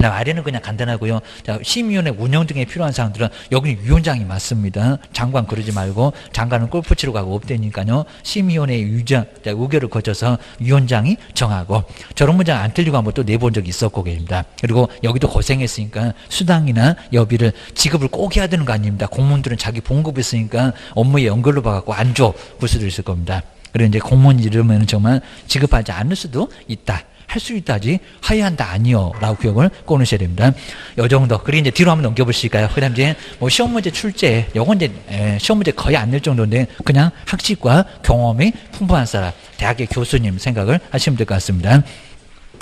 아래는 그냥 간단하고요. 자, 심의위원회 운영 등에 필요한 사항들은 여기는 위원장이 맞습니다. 장관 그러지 말고, 장관은 골프 치러 가고 없다니까요. 심의위원회 의결을 거쳐서 위원장이 정하고, 저런 문장 안 틀리고 한번 또 내본 적이 있었고 계십니다. 그리고 여기도 고생했으니까 수당이나 여비를 지급을 꼭 해야 되는 거 아닙니다. 공무원들은 자기 봉급 있으니까 업무에 연결로 봐갖고 안 줘. 볼 수도 있을 겁니다. 그리고 이제 공무원 이러면 정말 지급하지 않을 수도 있다. 할 수 있다지 하야 한다 아니요 라고 기억을 꺼내셔야 됩니다. 요 정도. 그리고 이제 뒤로 한번 넘겨보실까요? 그 다음 이제 뭐 시험 문제 출제, 요건 이제 시험 문제 거의 안 낼 정도인데 그냥 학식과 경험이 풍부한 사람, 대학의 교수님 생각을 하시면 될 것 같습니다.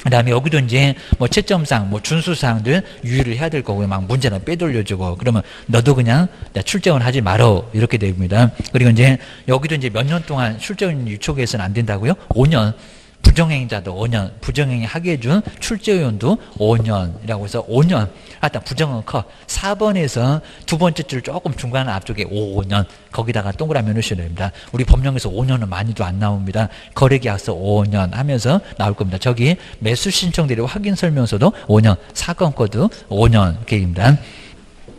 그 다음에 여기도 이제 뭐 채점상, 뭐 준수사항들 유의를 해야 될 거고요. 막 문제는 빼돌려주고, 그러면 너도 그냥 출제원 하지 말어. 이렇게 됩니다. 그리고 이제 여기도 이제 몇 년 동안 출제원 유촉해서는 안 된다고요? 5년. 부정행위자도 5년, 부정행위 하게 해준 출제위원도 5년이라고 해서 5년. 하여튼 부정은 커. 4번에서 두 번째 줄 조금 중간 앞쪽에 5년. 거기다가 동그라미 넣으셔야 됩니다. 우리 법령에서 5년은 많이도 안 나옵니다. 거래계약서 5년 하면서 나올 겁니다. 저기 매수 신청대리 확인 설명서도 5년, 사건 코드 5년 계입니다.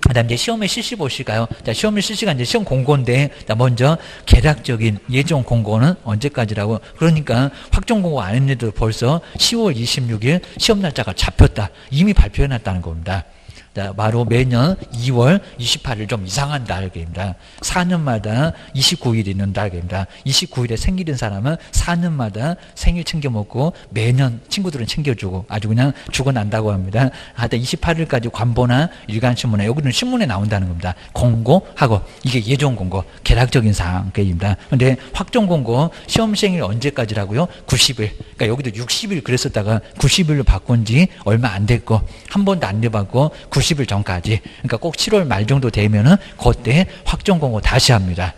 그 다음 이제 시험의 실시 보실까요? 자, 시험의 실시가 이제 시험 공고인데, 자, 먼저 개략적인 예정 공고는 언제까지라고? 그러니까 확정 공고 안 했는데도 벌써 10월 26일 시험 날짜가 잡혔다. 이미 발표해 놨다는 겁니다. 자, 바로 매년 2월 28일 좀 이상한 날입니다. 4년마다 29일이 있는 날입니다. 29일에 생일인 사람은 4년마다 생일 챙겨 먹고 매년 친구들은 챙겨주고 아주 그냥 죽어난다고 합니다. 하여튼 28일까지 관보나 일간신문에 여기는 신문에 나온다는 겁니다. 공고하고 이게 예전 공고, 계략적인 사항입니다. 근데 확정 공고 시험생일 언제까지라고요? 90일. 그러니까 여기도 60일 그랬었다가 90일로 바꾼 지 얼마 안 됐고 한 번도 안 내봤고 90일 전까지, 그러니까 꼭 7월 말 정도 되면은 그때 확정 공고 다시 합니다.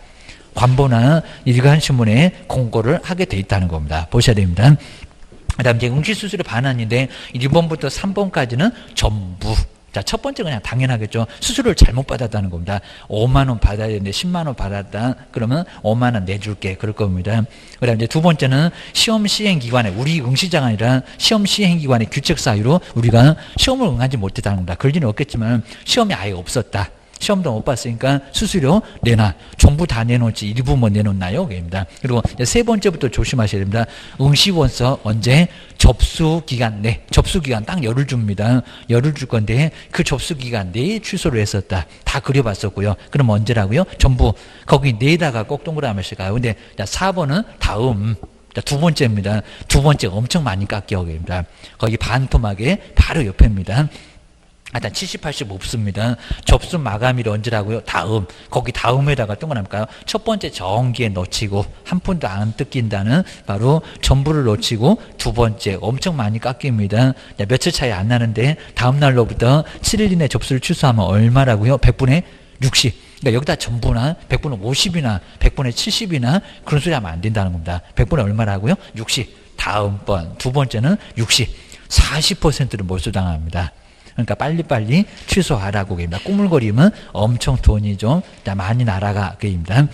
관보나 일간신문에 공고를 하게 돼 있다는 겁니다. 보셔야 됩니다. 그다음 이제 응시수술의 반환인데 1번부터 3번까지는 전부. 자, 첫 번째가 그냥 당연하겠죠. 수술을 잘못 받았다는 겁니다. 5만 원 받아야 되는데 10만 원 받았다. 그러면 5만 원 내줄게. 그럴 겁니다. 그다음 이제 두 번째는 시험 시행 기관에, 우리 응시자가 아니라 시험 시행 기관의 규칙 사유로 우리가 시험을 응하지 못했다는 겁니다. 그럴 리는 없겠지만 시험이 아예 없었다. 시험도 못 봤으니까 수수료 내놔. 전부 다 내놓지 일부만 내놓나요? 그입니다. 그리고 세 번째부터 조심하셔야 됩니다. 응시원서 언제? 접수기간 내. 접수기간 딱 열흘 줍니다. 열흘 줄 건데 그 접수기간 내에 취소를 했었다. 다 그려봤었고요. 그럼 언제라고요? 전부 거기 내다가 꼭 동그라미씩 가요. 근데 4번은 다음. 두 번째입니다. 두 번째 엄청 많이 깎여입니다. 거기 반토막에 바로 옆에입니다. 일단 70, 80 없습니다. 접수 마감일이 언제라고요? 다음. 거기 다음에다가 동그라미일까요? 첫 번째 정기에 놓치고 한 푼도 안 뜯긴다는 바로 전부를 놓치고 두 번째 엄청 많이 깎입니다. 며칠 차이 안 나는데 다음 날로부터 7일 이내 접수를 취소하면 얼마라고요? 100분의 60. 그러니까 여기다 전부나 100분의 50이나 100분의 70이나 그런 소리 하면 안 된다는 겁니다. 100분의 얼마라고요? 60. 다음번 두 번째는 60. 40%를 몰수당합니다. 그러니까 빨리빨리 취소하라고 합니다. 꾸물거리면 엄청 돈이 좀 많이 날아가게입니다.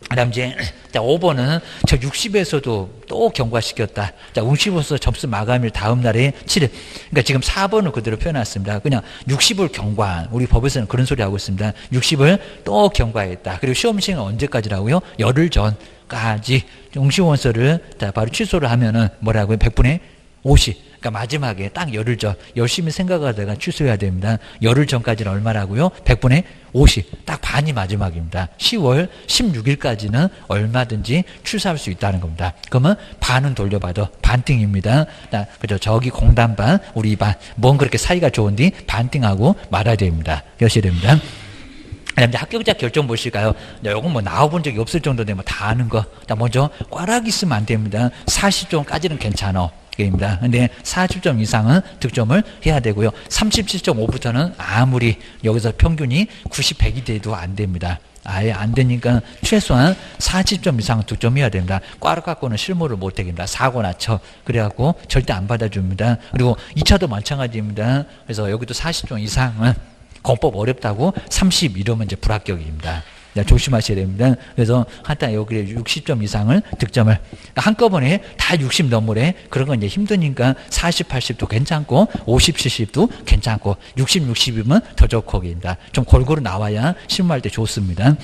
그다음 이제 5번은 저 60에서도 또 경과시켰다. 자, 응시원서 접수 마감일 다음 날에 7일. 그러니까 지금 4번을 그대로 표현했습니다. 그냥 60을 경과한, 우리 법에서는 그런 소리 하고 있습니다. 60을 또 경과했다. 그리고 시험 시행은 언제까지라고요? 열흘 전까지 응시원서를 바로 취소를 하면은 뭐라고요? 100분의 50. 그러니까 마지막에 딱 열흘 전 열심히 생각하다가 취소해야 됩니다. 열흘 전까지는 얼마라고요? 100분의 50. 딱 반이 마지막입니다. 10월 16일까지는 얼마든지 취소할 수 있다는 겁니다. 그러면 반은 돌려받아 반띵입니다. 그죠? 저기 공단 반, 우리 반, 뭔 그렇게 사이가 좋은데 반띵하고 말아야 됩니다. 그러셔야 됩니다. 그다음에 합격자 결정 보실까요? 요건 뭐 나와본 적이 없을 정도 되면 다 아는 거. 먼저 꽈락 있으면 안 됩니다. 40점까지는 괜찮아. 입니다. 근데 40점 이상은 득점을 해야 되고요. 37.5부터는 아무리 여기서 평균이 90, 100이 돼도 안 됩니다. 아예 안 되니까 최소한 40점 이상 득점해야 됩니다. 꽈락 갖고는 실무를 못 합니다. 사고나 쳐. 그래갖고 절대 안 받아줍니다. 그리고 2차도 마찬가지입니다. 그래서 여기도 40점 이상은 공법 어렵다고 30 이러면 이제 불합격입니다. 조심하셔야 됩니다. 그래서 하여튼 여기 60점 이상을 득점을 한꺼번에 다 60 넘으래. 그런 건 이제 힘드니까 40, 80도 괜찮고 50, 70도 괜찮고 60, 60이면 더 좋고입니다. 좀 골고루 나와야 실무할 때 좋습니다.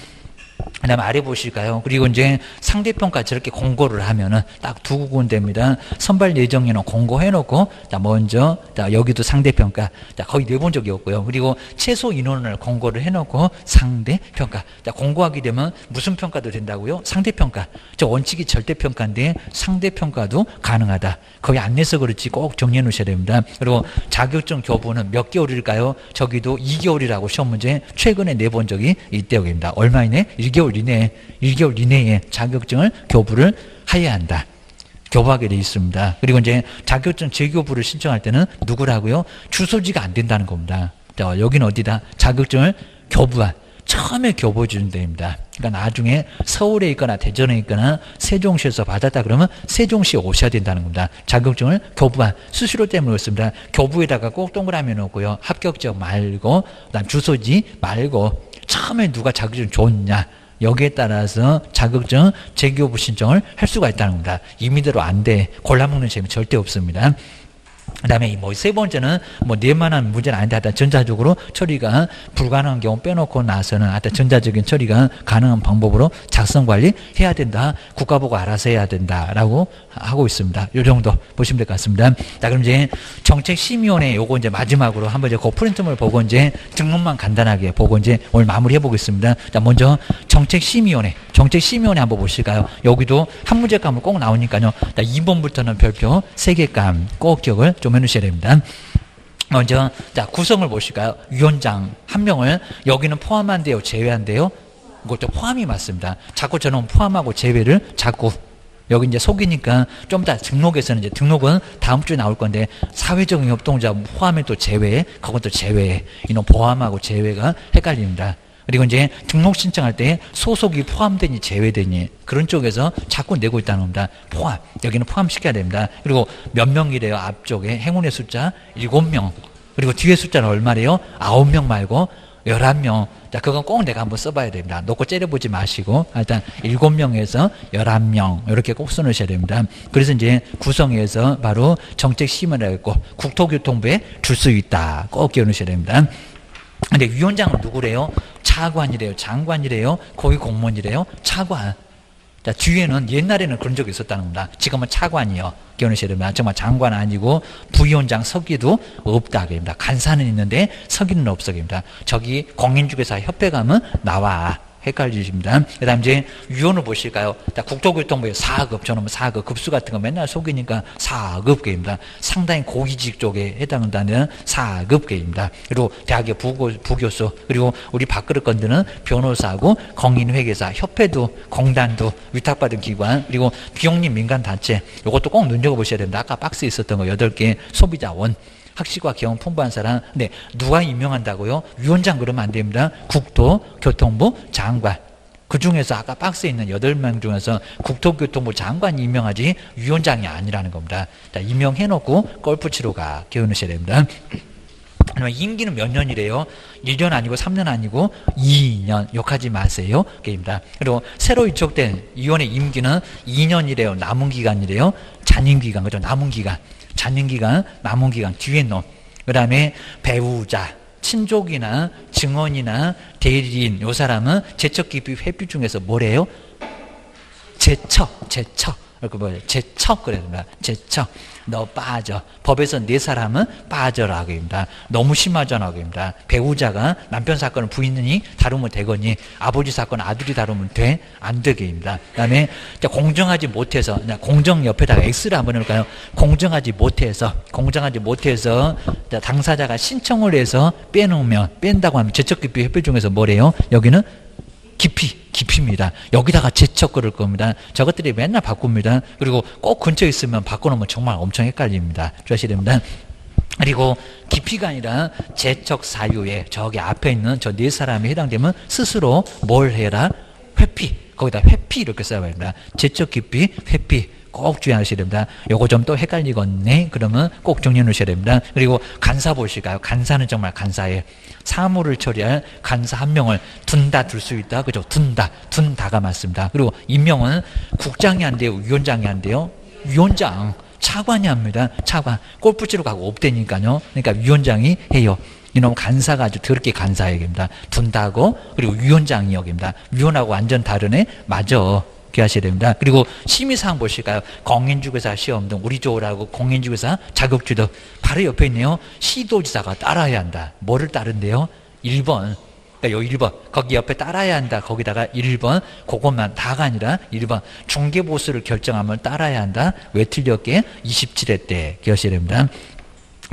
그 다음에 아래 보실까요? 그리고 이제 상대평가 저렇게 공고를 하면은 딱 두 군데입니다. 선발 예정에는 공고해놓고, 자, 먼저, 자, 여기도 상대평가. 자, 거의 내본 적이 없고요. 그리고 최소 인원을 공고를 해놓고 상대평가. 자, 공고하게 되면 무슨 평가도 된다고요? 상대평가. 저 원칙이 절대평가인데 상대평가도 가능하다. 거의 안 내서 그렇지 꼭 정리해 놓으셔야 됩니다. 그리고 자격증 교부는 몇 개월일까요? 저기도 2개월이라고 시험 문제 최근에 내본 적이 있대요입니다. 얼마 이내? 1개월 이내에 자격증을 교부를 해야 한다. 교부하게 돼 있습니다. 그리고 이제 자격증 재교부를 신청할 때는 누구라고요? 주소지가 안 된다는 겁니다. 자, 여기는 어디다? 자격증을 교부한. 처음에 교부해 주는 데입니다. 그러니까 나중에 서울에 있거나 대전에 있거나 세종시에서 받았다 그러면 세종시에 오셔야 된다는 겁니다. 자격증을 교부한. 수수료 때문에 그렇습니다. 교부에다가 꼭 동그라미 놓고요. 합격적 말고, 그다음 주소지 말고, 처음에 누가 자격증 줬냐. 여기에 따라서 자격증 재교부 신청을 할 수가 있다는 겁니다. 임의대로 안 돼. 골라먹는 재미 절대 없습니다. 그다음에 뭐 세 번째는 뭐 낼만한 문제는 아닌데 하여튼 전자적으로 처리가 불가능한 경우 빼놓고 나서는 하여튼 전자적인 처리가 가능한 방법으로 작성 관리 해야 된다. 국가 보고 알아서 해야 된다라고 하고 있습니다. 요 정도 보시면 될 것 같습니다. 자, 그럼 이제 정책심의원회 요거 이제 마지막으로 한번 이제 그 프린트물 보고 이제 등록만 간단하게 보고 이제 오늘 마무리해 보겠습니다. 자, 먼저 정책심의원회 한번 보실까요? 여기도 한 문제감을 꼭 나오니까요. 자, 2번부터는 별표 3개감 꼭 기억을 좀 해놓으셔야 됩니다. 먼저 자 구성을 보실까요? 위원장 한 명을 여기는 포함한대요, 제외한대요? 이것도 포함이 맞습니다. 자꾸 저는 포함하고 제외를 자꾸 여기 이제 속이니까 좀 이따 등록에서는 이제 등록은 다음 주에 나올 건데 사회적인 협동조합 포함에 또 제외, 그건 또 제외. 이놈 포함하고 제외가 헷갈립니다. 그리고 이제 등록 신청할 때 소속이 포함되니 제외되니 그런 쪽에서 자꾸 내고 있다는 겁니다. 포함. 여기는 포함시켜야 됩니다. 그리고 몇 명이래요? 앞쪽에 행운의 숫자 7명. 그리고 뒤에 숫자는 얼마래요? 9명 말고 11명. 자, 그건 꼭 내가 한번 써봐야 됩니다. 놓고 째려보지 마시고 일단 7명에서 11명 이렇게 꼭 써놓으셔야 됩니다. 그래서 이제 구성에서 바로 정책심의를 했고 국토교통부에 줄 수 있다. 꼭 기억하셔야 됩니다. 근데 위원장은 누구래요? 차관이래요? 장관이래요? 고위 공무원이래요? 차관. 자, 뒤에는 옛날에는 그런 적이 있었다는 겁니다. 지금은 차관이요. 기억하셔야 됩니다. 정말 장관 아니고 부위원장 서기도 없다. 그럽니다. 간사는 있는데 서기는 없어. 그럽니다. 저기 공인중개사 협회 가면 나와. 헷갈리십니다. 그 다음 이제 위원을 보실까요? 국토교통부에 4급, 저는 4급, 급수 같은 거 맨날 속이니까 4급 계입니다. 상당히 고위직 쪽에 해당한다는 4급 계입니다. 그리고 대학의 부교수, 그리고 우리 밥그릇 건드는 변호사하고 공인회계사, 협회도, 공단도, 위탁받은 기관, 그리고 비용림 민간단체, 이것도 꼭 눈여겨보셔야 됩니다. 아까 박스에 있었던 거 8개 소비자원. 학식과 경험 풍부한 사람. 근데 누가 임명한다고요? 위원장 그러면 안 됩니다. 국토교통부 장관. 그 중에서 아까 박스에 있는 8명 중에서 국토교통부 장관이 임명하지 위원장이 아니라는 겁니다. 자, 임명해놓고 골프 치러 가. 기억하셔야 됩니다. 그러면 임기는 몇 년이래요? 1년 아니고 3년 아니고 2년. 욕하지 마세요. 게임입니다. 그리고 새로 위촉된 위원의 임기는 2년이래요. 남은 기간이래요. 잔임 기간. 그죠? 남은 기간. 잔임 기간, 남은 기간 뒤에 놓은. 그 다음에 배우자, 친족이나 증언이나 대리인, 요 사람은 제척 기피 회피 중에서 뭐래요? 제척. 그 뭐예요? 제척 그래야 됩니다. 제척. 너 빠져. 법에서 네 사람은 빠져라고 합니다. 너무 심하잖아고 합니다. 배우자가 남편 사건을 부인이 다루면 되거니 아버지 사건 아들이 다루면 돼? 안 되게 합니다. 그 다음에 공정하지 못해서 공정 옆에다가 X를 한번 해볼까요? 공정하지 못해서 당사자가 신청을 해서 뺀다고 하면 제척기피 협회 중에서 뭐래요? 여기는 깊이입니다. 여기다가 제척 그럴 겁니다. 저것들이 맨날 바꿉니다. 그리고 꼭 근처에 있으면 바꿔놓으면 정말 엄청 헷갈립니다. 주의하셔야 됩니다. 그리고 깊이가 아니라 제척 사유에 저기 앞에 있는 저 네 사람이 해당되면 스스로 뭘 해라? 회피. 거기다 회피 이렇게 써야 됩니다. 제척 깊이, 회피. 꼭 주의하셔야 됩니다. 요거 좀 또 헷갈리겠네. 그러면 꼭 정리해 놓으셔야 됩니다. 그리고 간사 보실까요? 간사는 정말 간사예요. 사무를 처리할 간사 한 명을 둘 수 있다. 그죠? 둔다가 맞습니다. 그리고 임명은 국장이 안 돼요? 위원장이 안 돼요? 위원장. 차관이 합니다. 차관. 골프 치러 가고 없대니까요. 그러니까 위원장이 해요. 이놈 간사가 아주 더럽게 간사예요. 둔다고 그리고 위원장이 여기입니다. 위원하고 완전 다르네? 맞아. 기하셔야 됩니다. 그리고 심의사항 보실까요? 공인중개사 시험 등 우리 쪽으로 공인중개사 자격취득 바로 옆에 있네요. 시도지사가 따라야 한다. 뭐를 따른대요? 1번. 그러니까 요 1번. 거기 옆에 따라야 한다. 거기다가 1번. 그것만 다가 아니라 1번. 중개보수를 결정하면 따라야 한다. 왜 틀렸게? 27회 때 기하셔야 됩니다.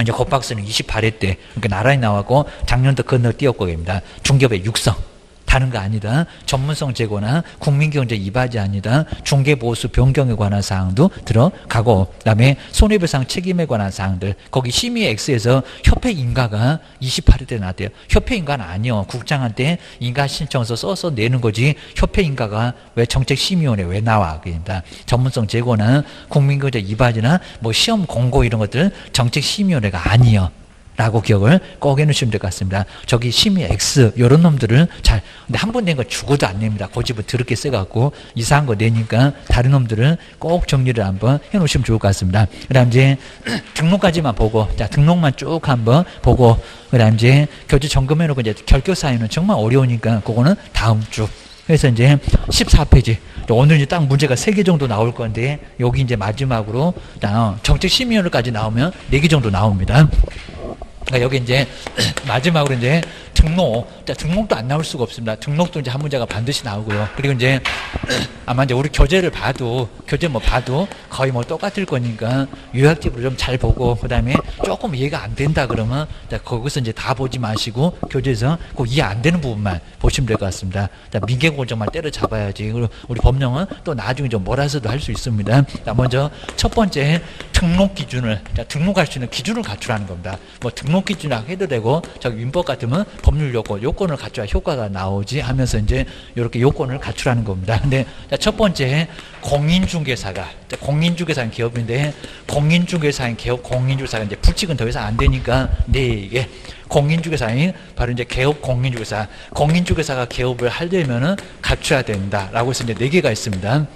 이제 그 박스는 28회 때 그러니까 나란히 나왔고 작년도 건너뛰었고 입니다. 중개업의 육성. 다른 거 아니다. 전문성 제고나 국민경제 이바지 아니다. 중개보수 변경에 관한 사항도 들어가고 그다음에 손해배상 책임에 관한 사항들 거기 심의 X에서 협회 인가가 28회 때 나왔대요. 협회 인가는 아니요. 국장한테 인가 신청서 써서 내는 거지 협회 인가가 왜 정책심의원에 왜 나와? 그러니까 전문성 제고나 국민경제 이바지나 뭐 시험 공고 이런 것들 정책심의원회가 아니요. 라고 기억을 꼭 해놓으시면 될 것 같습니다. 저기 심의 X 이런 놈들을 잘 근데 한 번 낸 거 죽어도 안 냅니다. 고집을 더럽게 써갖고 이상한 거 내니까 다른 놈들은 꼭 정리를 한번 해놓으시면 좋을 것 같습니다. 그다음 이제 등록까지만 보고 자 등록만 쭉 한번 보고 그다음 이제 교재 점검해놓고 이제 결격 사유는 정말 어려우니까 그거는 다음 주. 그래서 이제 14페이지. 오늘 이제 딱 문제가 3개 정도 나올 건데 여기 이제 마지막으로 정책심의위원회까지 나오면 4개 정도 나옵니다. 그러니까 여기 이제 마지막으로 이제 등록도 안 나올 수가 없습니다. 등록도 이제 한 문제가 반드시 나오고요. 그리고 이제 아마 이제 우리 교재 봐도 거의 뭐 똑같을 거니까 요약집으로 좀 잘 보고 그다음에 조금 이해가 안 된다 그러면 거기서 이제 다 보지 마시고 교재에서 꼭 이해 안 되는 부분만 보시면 될 것 같습니다. 미개국을 정말 때려잡아야지. 그리고 우리 법령은 또 나중에 좀 몰아서도 할 수 있습니다. 먼저 첫 번째 등록 기준을 등록할 수 있는 기준을 갖추라는 겁니다. 뭐 등록 기준이라고 해도 되고 저기 민법 같으면 법률 요건을 갖춰야 효과가 나오지 하면서 이제 이렇게 요건을 갖추라는 겁니다. 근데 첫 번째 공인중개사가 기업인데 공인중개사인 개업 공인중개사가 이제 불칙은 더 이상 안 되니까 이게 공인중개사인 바로 이제 개업 공인중개사가 개업을 하려면은 갖춰야 된다라고 해서 이제 4개가 있습니다.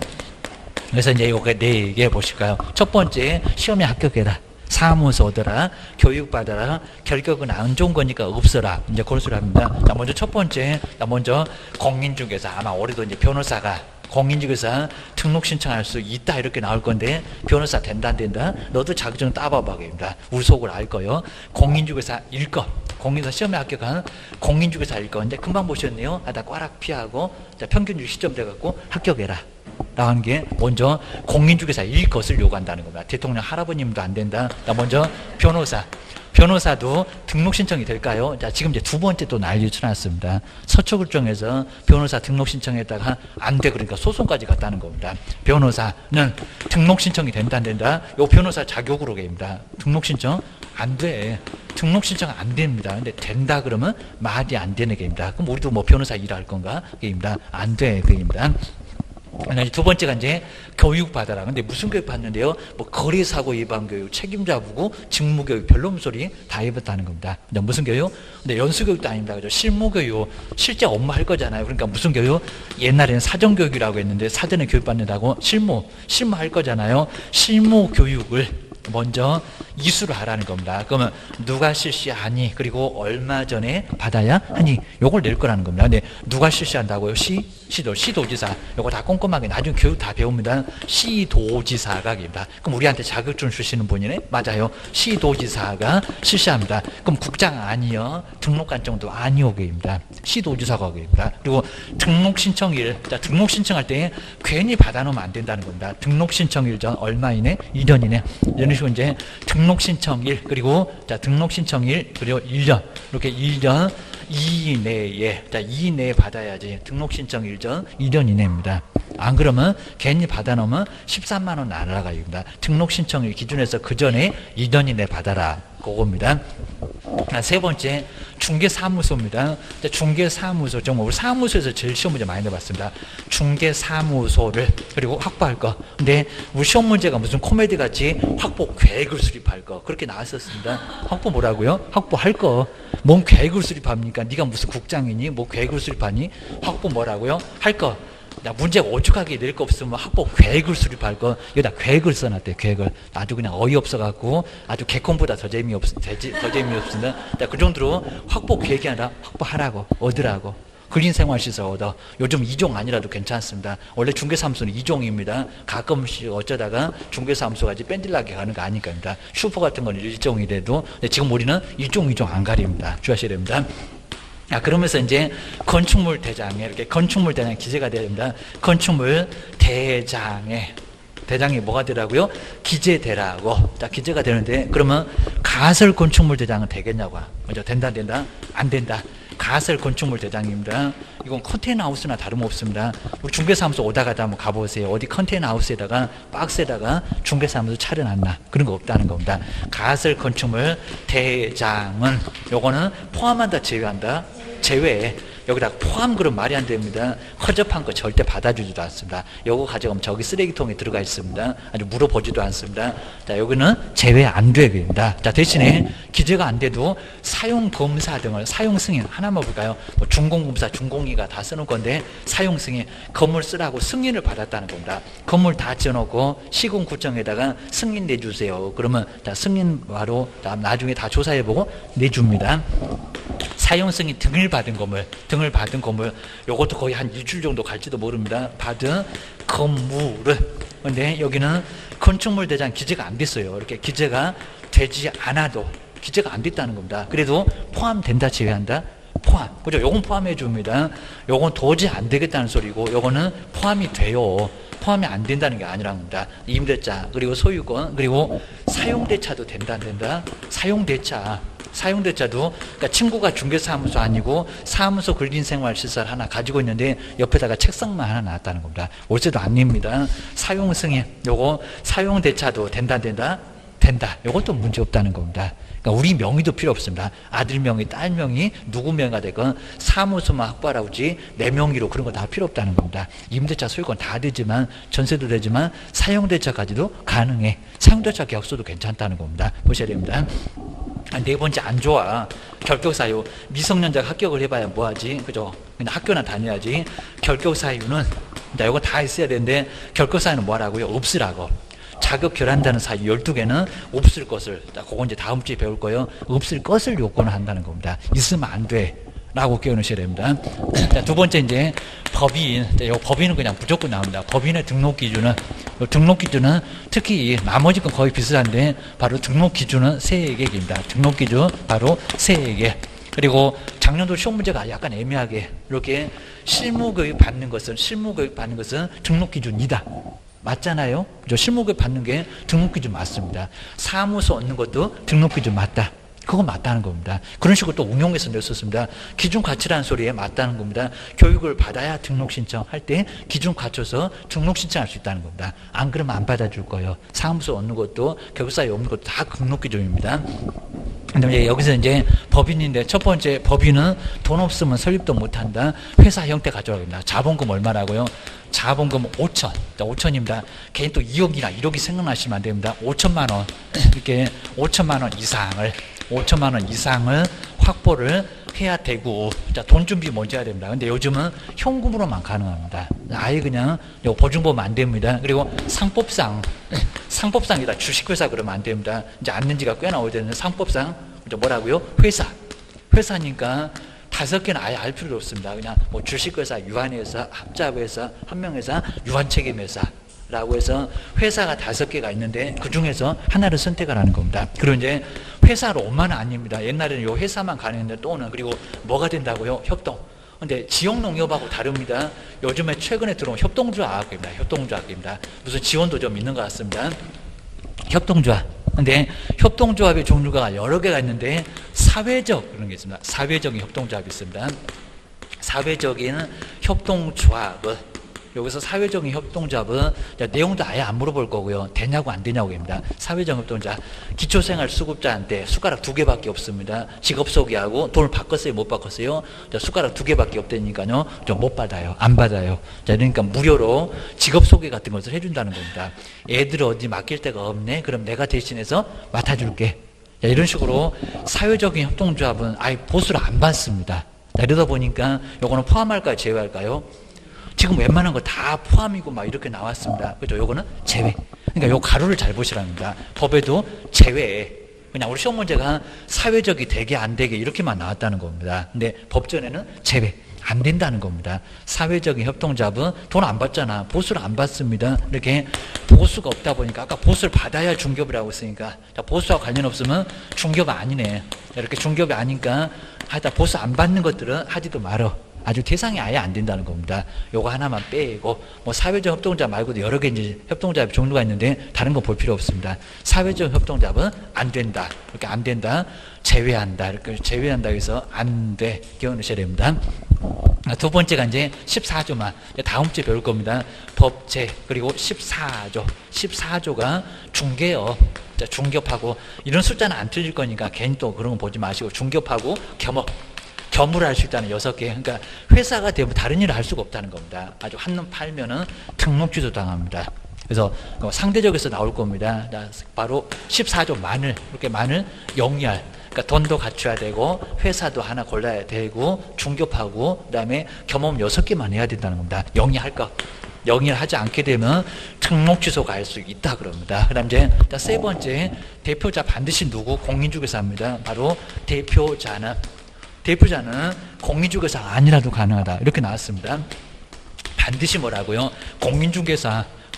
그래서 이제 요게 4개 보실까요? 첫 번째 시험에 합격해라. 사무소 얻어라, 교육받아라, 결격은 안 좋은 거니까 없어라. 이제 그런 소리 합니다. 먼저 첫 번째, 공인중개사. 아마 올해도 이제 변호사가 공인중개사 등록 신청할 수 있다 이렇게 나올 건데 변호사 된다 안 된다? 너도 자격증 따봐봐야겠습니다. 우리 속을 알 거요. 공인중개사 일거. 공인중개사 시험에 합격한 공인중개사 일거. 이제 금방 보셨네요. 하다 꽈락 피하고 평균 시점 돼갖고 합격해라. 라는 게 먼저 공인중개사 일것을 요구한다는 겁니다. 대통령 할아버님도 안 된다. 먼저 변호사도 등록 신청이 될까요? 자, 지금 이제 두 번째 또 난리 쳐놨습니다. 서초구청에서 변호사 등록 신청했다가 안 돼. 그러니까 소송까지 갔다는 겁니다. 변호사는 등록 신청이 된다 안 된다? 요 변호사 자격으로 게입니다. 등록 신청 안 돼. 등록 신청 안 됩니다. 근데 된다 그러면 말이 안 되는 게입니다. 그럼 우리도 뭐 변호사 일할 건가? 게입니다. 안 돼. 그게입니다. 두 번째가 이제 교육 받아라. 근데 무슨 교육 받는데요? 뭐 거리사고 예방 교육, 책임자 부고, 직무 교육, 별놈 소리 다 해봤다는 겁니다. 근데 무슨 교육? 근데 연수 교육도 아닙니다. 그죠? 실무 교육, 실제 업무 할 거잖아요. 그러니까 무슨 교육? 옛날에는 사전 교육이라고 했는데 사전에 교육 받는다고 실무 할 거잖아요. 실무 교육을 먼저 이수를 하라는 겁니다. 그러면 누가 실시하니 그리고 얼마 전에 받아야 하니 요걸 낼 거라는 겁니다. 근데 누가 실시한다고요? 시도지사. 요거 다 꼼꼼하게 나중에 교육 다 배웁니다. 시도지사가 입니다. 그럼 우리한테 자격증 주시는 분이네? 맞아요. 시도지사가 실시합니다. 그럼 국장 아니요. 등록관청도 아니오게입니다. 시도지사가 입니다. 그리고 등록 신청일. 자, 등록 신청할 때 괜히 받아놓으면 안 된다는 겁니다. 등록 신청일 전 얼마 이내? 2년 이내. 이런 식으로 이제 등록 신청일 그리고 등록 신청일 그리고 1년 이렇게 1년 이내에 2내에 받아야지. 등록 신청일 전 2년 이내입니다. 안 그러면 괜히 받아놓으면 13만 원 날아가입니다. 등록 신청일 기준에서 그 전에 2년 이내 받아라. 그겁니다. 세 번째 중개사무소입니다. 중개사무소 정말 우리 사무소에서 제일 시험 문제 많이 내봤습니다. 중개사무소를 그리고 확보할 거. 근데 우리 시험 문제가 무슨 코미디 같이 확보 계획을 수립할 거 그렇게 나왔었습니다. 확보 뭐라고요? 확보할 거. 뭔 계획을 수립합니까? 네가 무슨 국장이니? 뭐 계획을 수립하니? 확보 뭐라고요? 할 거. 문제가 오죽하게 낼 거 없으면 학법 계획을 수립할 거 여기다 계획을 써놨대. 계획을 아주 그냥 어이없어갖고 아주 개콘보다 더 재미없습니다. 그 정도로 확보 계획이 아니라 확보하라고 얻으라고. 근린생활시설 얻어. 요즘 2종 아니라도 괜찮습니다. 원래 중개사무소는 2종입니다. 가끔씩 어쩌다가 중개사무소가 이제 뺀질나게 가는 거 아니까입니다. 슈퍼 같은 건 1종이라도 지금 우리는 2종 안 가립니다. 주의하셔야 됩니다. 그러면서 이제 건축물 대장에 이렇게 건축물 대장 기재가 돼야 됩니다. 건축물 대장이 뭐가 되라고요? 기재되라고. 자, 기재가 되는데 그러면 가설 건축물 대장은 되겠냐고. 먼저 된다 안 된다. 가설 건축물 대장입니다. 이건 컨테이너 하우스나 다름없습니다. 우리 중개사무소 오다 가다 한번 가보세요. 어디 컨테이너 하우스에다가 박스에다가 중개사무소 차려놨나? 그런 거 없다는 겁니다. 가설 건축물 대장은 요거는 포함한다 제외한다? 제외. 여기다 포함 그런 말이 안 됩니다. 허접한 거 절대 받아주지도 않습니다. 요거 가져가면 저기 쓰레기통에 들어가 있습니다. 아주 물어보지도 않습니다. 자, 여기는 제외 안 되입니다. 자, 대신에 기재가 안 돼도 사용 검사 등을 사용 승인 하나만 볼까요? 뭐 준공검사, 준공이가 다 쓰는 건데 사용 승인 건물 쓰라고 승인을 받았다는 겁니다. 건물 다 지어놓고 시군구청에다가 승인 내주세요. 그러면 자, 승인 바로 나중에 다 조사해보고 내줍니다. 사용 승인 등을 받은 건물, 요것도 거의 한 일주일 정도 갈지도 모릅니다. 받은 건물은, 근데 여기는 건축물 대장 기재가 안 됐어요. 이렇게 기재가 되지 않아도 기재가 안 됐다는 겁니다. 그래도 포함된다, 제외한다? 포함. 그죠? 요건 포함해 줍니다. 요건 도저히 안 되겠다는 소리고, 요거는 포함이 돼요. 포함이 안 된다는 게 아니라는 겁니다. 임대차, 그리고 소유권, 그리고 사용대차도 된다, 안 된다? 사용대차도, 그러니까 친구가 중개사무소 아니고 사무소 근린생활시설 하나 가지고 있는데 옆에다가 책상만 하나 놨다는 겁니다. 월세도 안 냅니다. 사용승인, 요거 사용대차도 된다, 안 된다? 된다. 요것도 문제 없다는 겁니다. 그러니까 우리 명의도 필요 없습니다. 아들 명의, 딸 명의, 누구 명의가 되건 사무소만 확보하라고지 내 명의로 그런 거 다 필요 없다는 겁니다. 임대차 소유권 다 되지만, 전세도 되지만 사용대차까지도 가능해. 사용대차 계약서도 괜찮다는 겁니다. 보셔야 됩니다. 네 번째, 안 좋아. 결격사유. 미성년자가 합격을 해봐야 뭐하지? 그죠? 그냥 학교나 다녀야지. 결격사유는, 자, 이거 다 있어야 되는데, 결격사유는 뭐라고요? 없으라고. 자격 결한다는 사유 12개는 없을 것을, 자, 그거 이제 다음 주에 배울 거예요. 없을 것을 요건을 한다는 겁니다. 있으면 안 돼. 라고 깨우셔야 됩니다. 자, 두 번째, 이제 법인. 자, 요 법인은 그냥 무조건 나옵니다. 법인의 등록 기준은, 등록 기준은 특히 나머지 건 거의 비슷한데, 바로 등록 기준은 세액입니다. 등록 기준, 바로 세액. 그리고 작년도 시험 문제가 약간 애매하게, 이렇게 실무교육 받는 것은 등록 기준이다. 맞잖아요? 그죠? 실무교육 받는 게 등록 기준 맞습니다. 사무소 얻는 것도 등록 기준 맞다. 그거 맞다는 겁니다. 그런 식으로 또 응용해서 냈었습니다. 기준 갖추라는 소리에 맞다는 겁니다. 교육을 받아야 등록 신청할 때 기준 갖춰서 등록 신청할 수 있다는 겁니다. 안 그러면 안 받아줄 거예요. 사무소 얻는 것도 결격사유 없는 것도 다 등록 기준입니다. 근데 여기서 이제 법인인데, 첫 번째 법인은 돈 없으면 설립도 못한다. 회사 형태 가져야 됩니다. 자본금 얼마라고요? 자본금 5천. 5천입니다. 개인 또 2억이나 1억이 생각나시면 안 됩니다. 5천만 원. 이렇게 5천만 원 이상을 확보를 해야 되고, 자, 돈 준비 먼저 해야 됩니다. 근데 요즘은 현금으로만 가능합니다. 아예 그냥 보증보험 안 됩니다. 그리고 상법상이다. 주식회사 그러면 안 됩니다. 이제 앉는 지가 꽤나 오래됐는데, 상법상 뭐라고요? 회사니까 5개는 아예 알 필요도 없습니다. 그냥 뭐 주식회사, 유한회사, 합자회사, 한명회사, 유한책임회사 라고 해서 회사가 5개가 있는데 그 중에서 하나를 선택을 하는 겁니다. 그리고 이제 회사로만 아닙니다. 옛날에는 요 회사만 가능했는데 또는, 그리고 뭐가 된다고요? 협동. 근데 지역농협하고 다릅니다. 요즘에 최근에 들어온 협동조합입니다. 무슨 지원도 좀 있는 것 같습니다. 협동조합. 근데 협동조합의 종류가 여러 개가 있는데 사회적 그런 게 있습니다. 사회적인 협동조합이 있습니다. 사회적인 협동조합은, 여기서 사회적인 협동조합은 내용도 아예 안 물어볼 거고요. 되냐고 안 되냐고 입니다. 사회적 협동조합. 기초생활수급자한테 숟가락 2개밖에 없습니다. 직업 소개하고 돈을 바꿨어요, 못 바꿨어요? 숟가락 2개밖에 없다니까요. 못 받아요. 안 받아요. 자, 그러니까 무료로 직업 소개 같은 것을 해준다는 겁니다. 애들 어디 맡길 데가 없네? 그럼 내가 대신해서 맡아줄게. 자, 이런 식으로 사회적인 협동조합은 아예 보수를 안 받습니다. 자, 이러다 보니까 요거는 포함할까요, 제외할까요? 지금 웬만한 거 다 포함이고 막 이렇게 나왔습니다. 그죠? 요거는 제외. 그러니까 요 가루를 잘 보시랍니다. 법에도 제외. 그냥 우리 시험 문제가 사회적이 되게 안 되게 이렇게만 나왔다는 겁니다. 근데 법전에는 제외. 안 된다는 겁니다. 사회적인 협동조합은 돈 안 받잖아. 보수를 안 받습니다. 이렇게 보수가 없다 보니까, 아까 보수를 받아야 중개업이라고 했으니까, 보수와 관련 없으면 중개업 아니네. 이렇게 중개업이 아니까 하여튼 보수 안 받는 것들은 하지도 말어. 아주 대상이 아예 안 된다는 겁니다. 요거 하나만 빼고, 뭐 사회적 협동조합 말고도 여러 개 이제 협동조합 종류가 있는데 다른 거 볼 필요 없습니다. 사회적 협동조합은 안 된다. 이렇게 안 된다. 제외한다. 이렇게 제외한다 해서 안 돼. 기억하셔야 됩니다. 두 번째가 이제 14조만 다음 주에 배울 겁니다. 법제. 그리고 14조. 14조가 중개업. 중개업하고 이런 숫자는 안 틀릴 거니까 괜히 또 그런 거 보지 마시고 중개업하고 겸업. 겸을 할 수 있다는 6개. 그러니까 회사가 되면 다른 일을 할 수가 없다는 겁니다. 아주 한눈 팔면은 등록 취소 당합니다. 그래서 상대적에서 나올 겁니다. 바로 14조 만을, 이렇게 만을 영위할. 그러니까 돈도 갖춰야 되고 회사도 하나 골라야 되고 중개하고 그다음에 경험 6개만 해야 된다는 겁니다. 영위할 것. 영위를 하지 않게 되면 등록 취소가 할 수 있다 그럽니다. 그다음 이제 세 번째, 대표자 반드시 누구? 공인중개사입니다. 바로 대표자는 공인중개사 아니라도 가능하다. 이렇게 나왔습니다. 반드시 뭐라고요?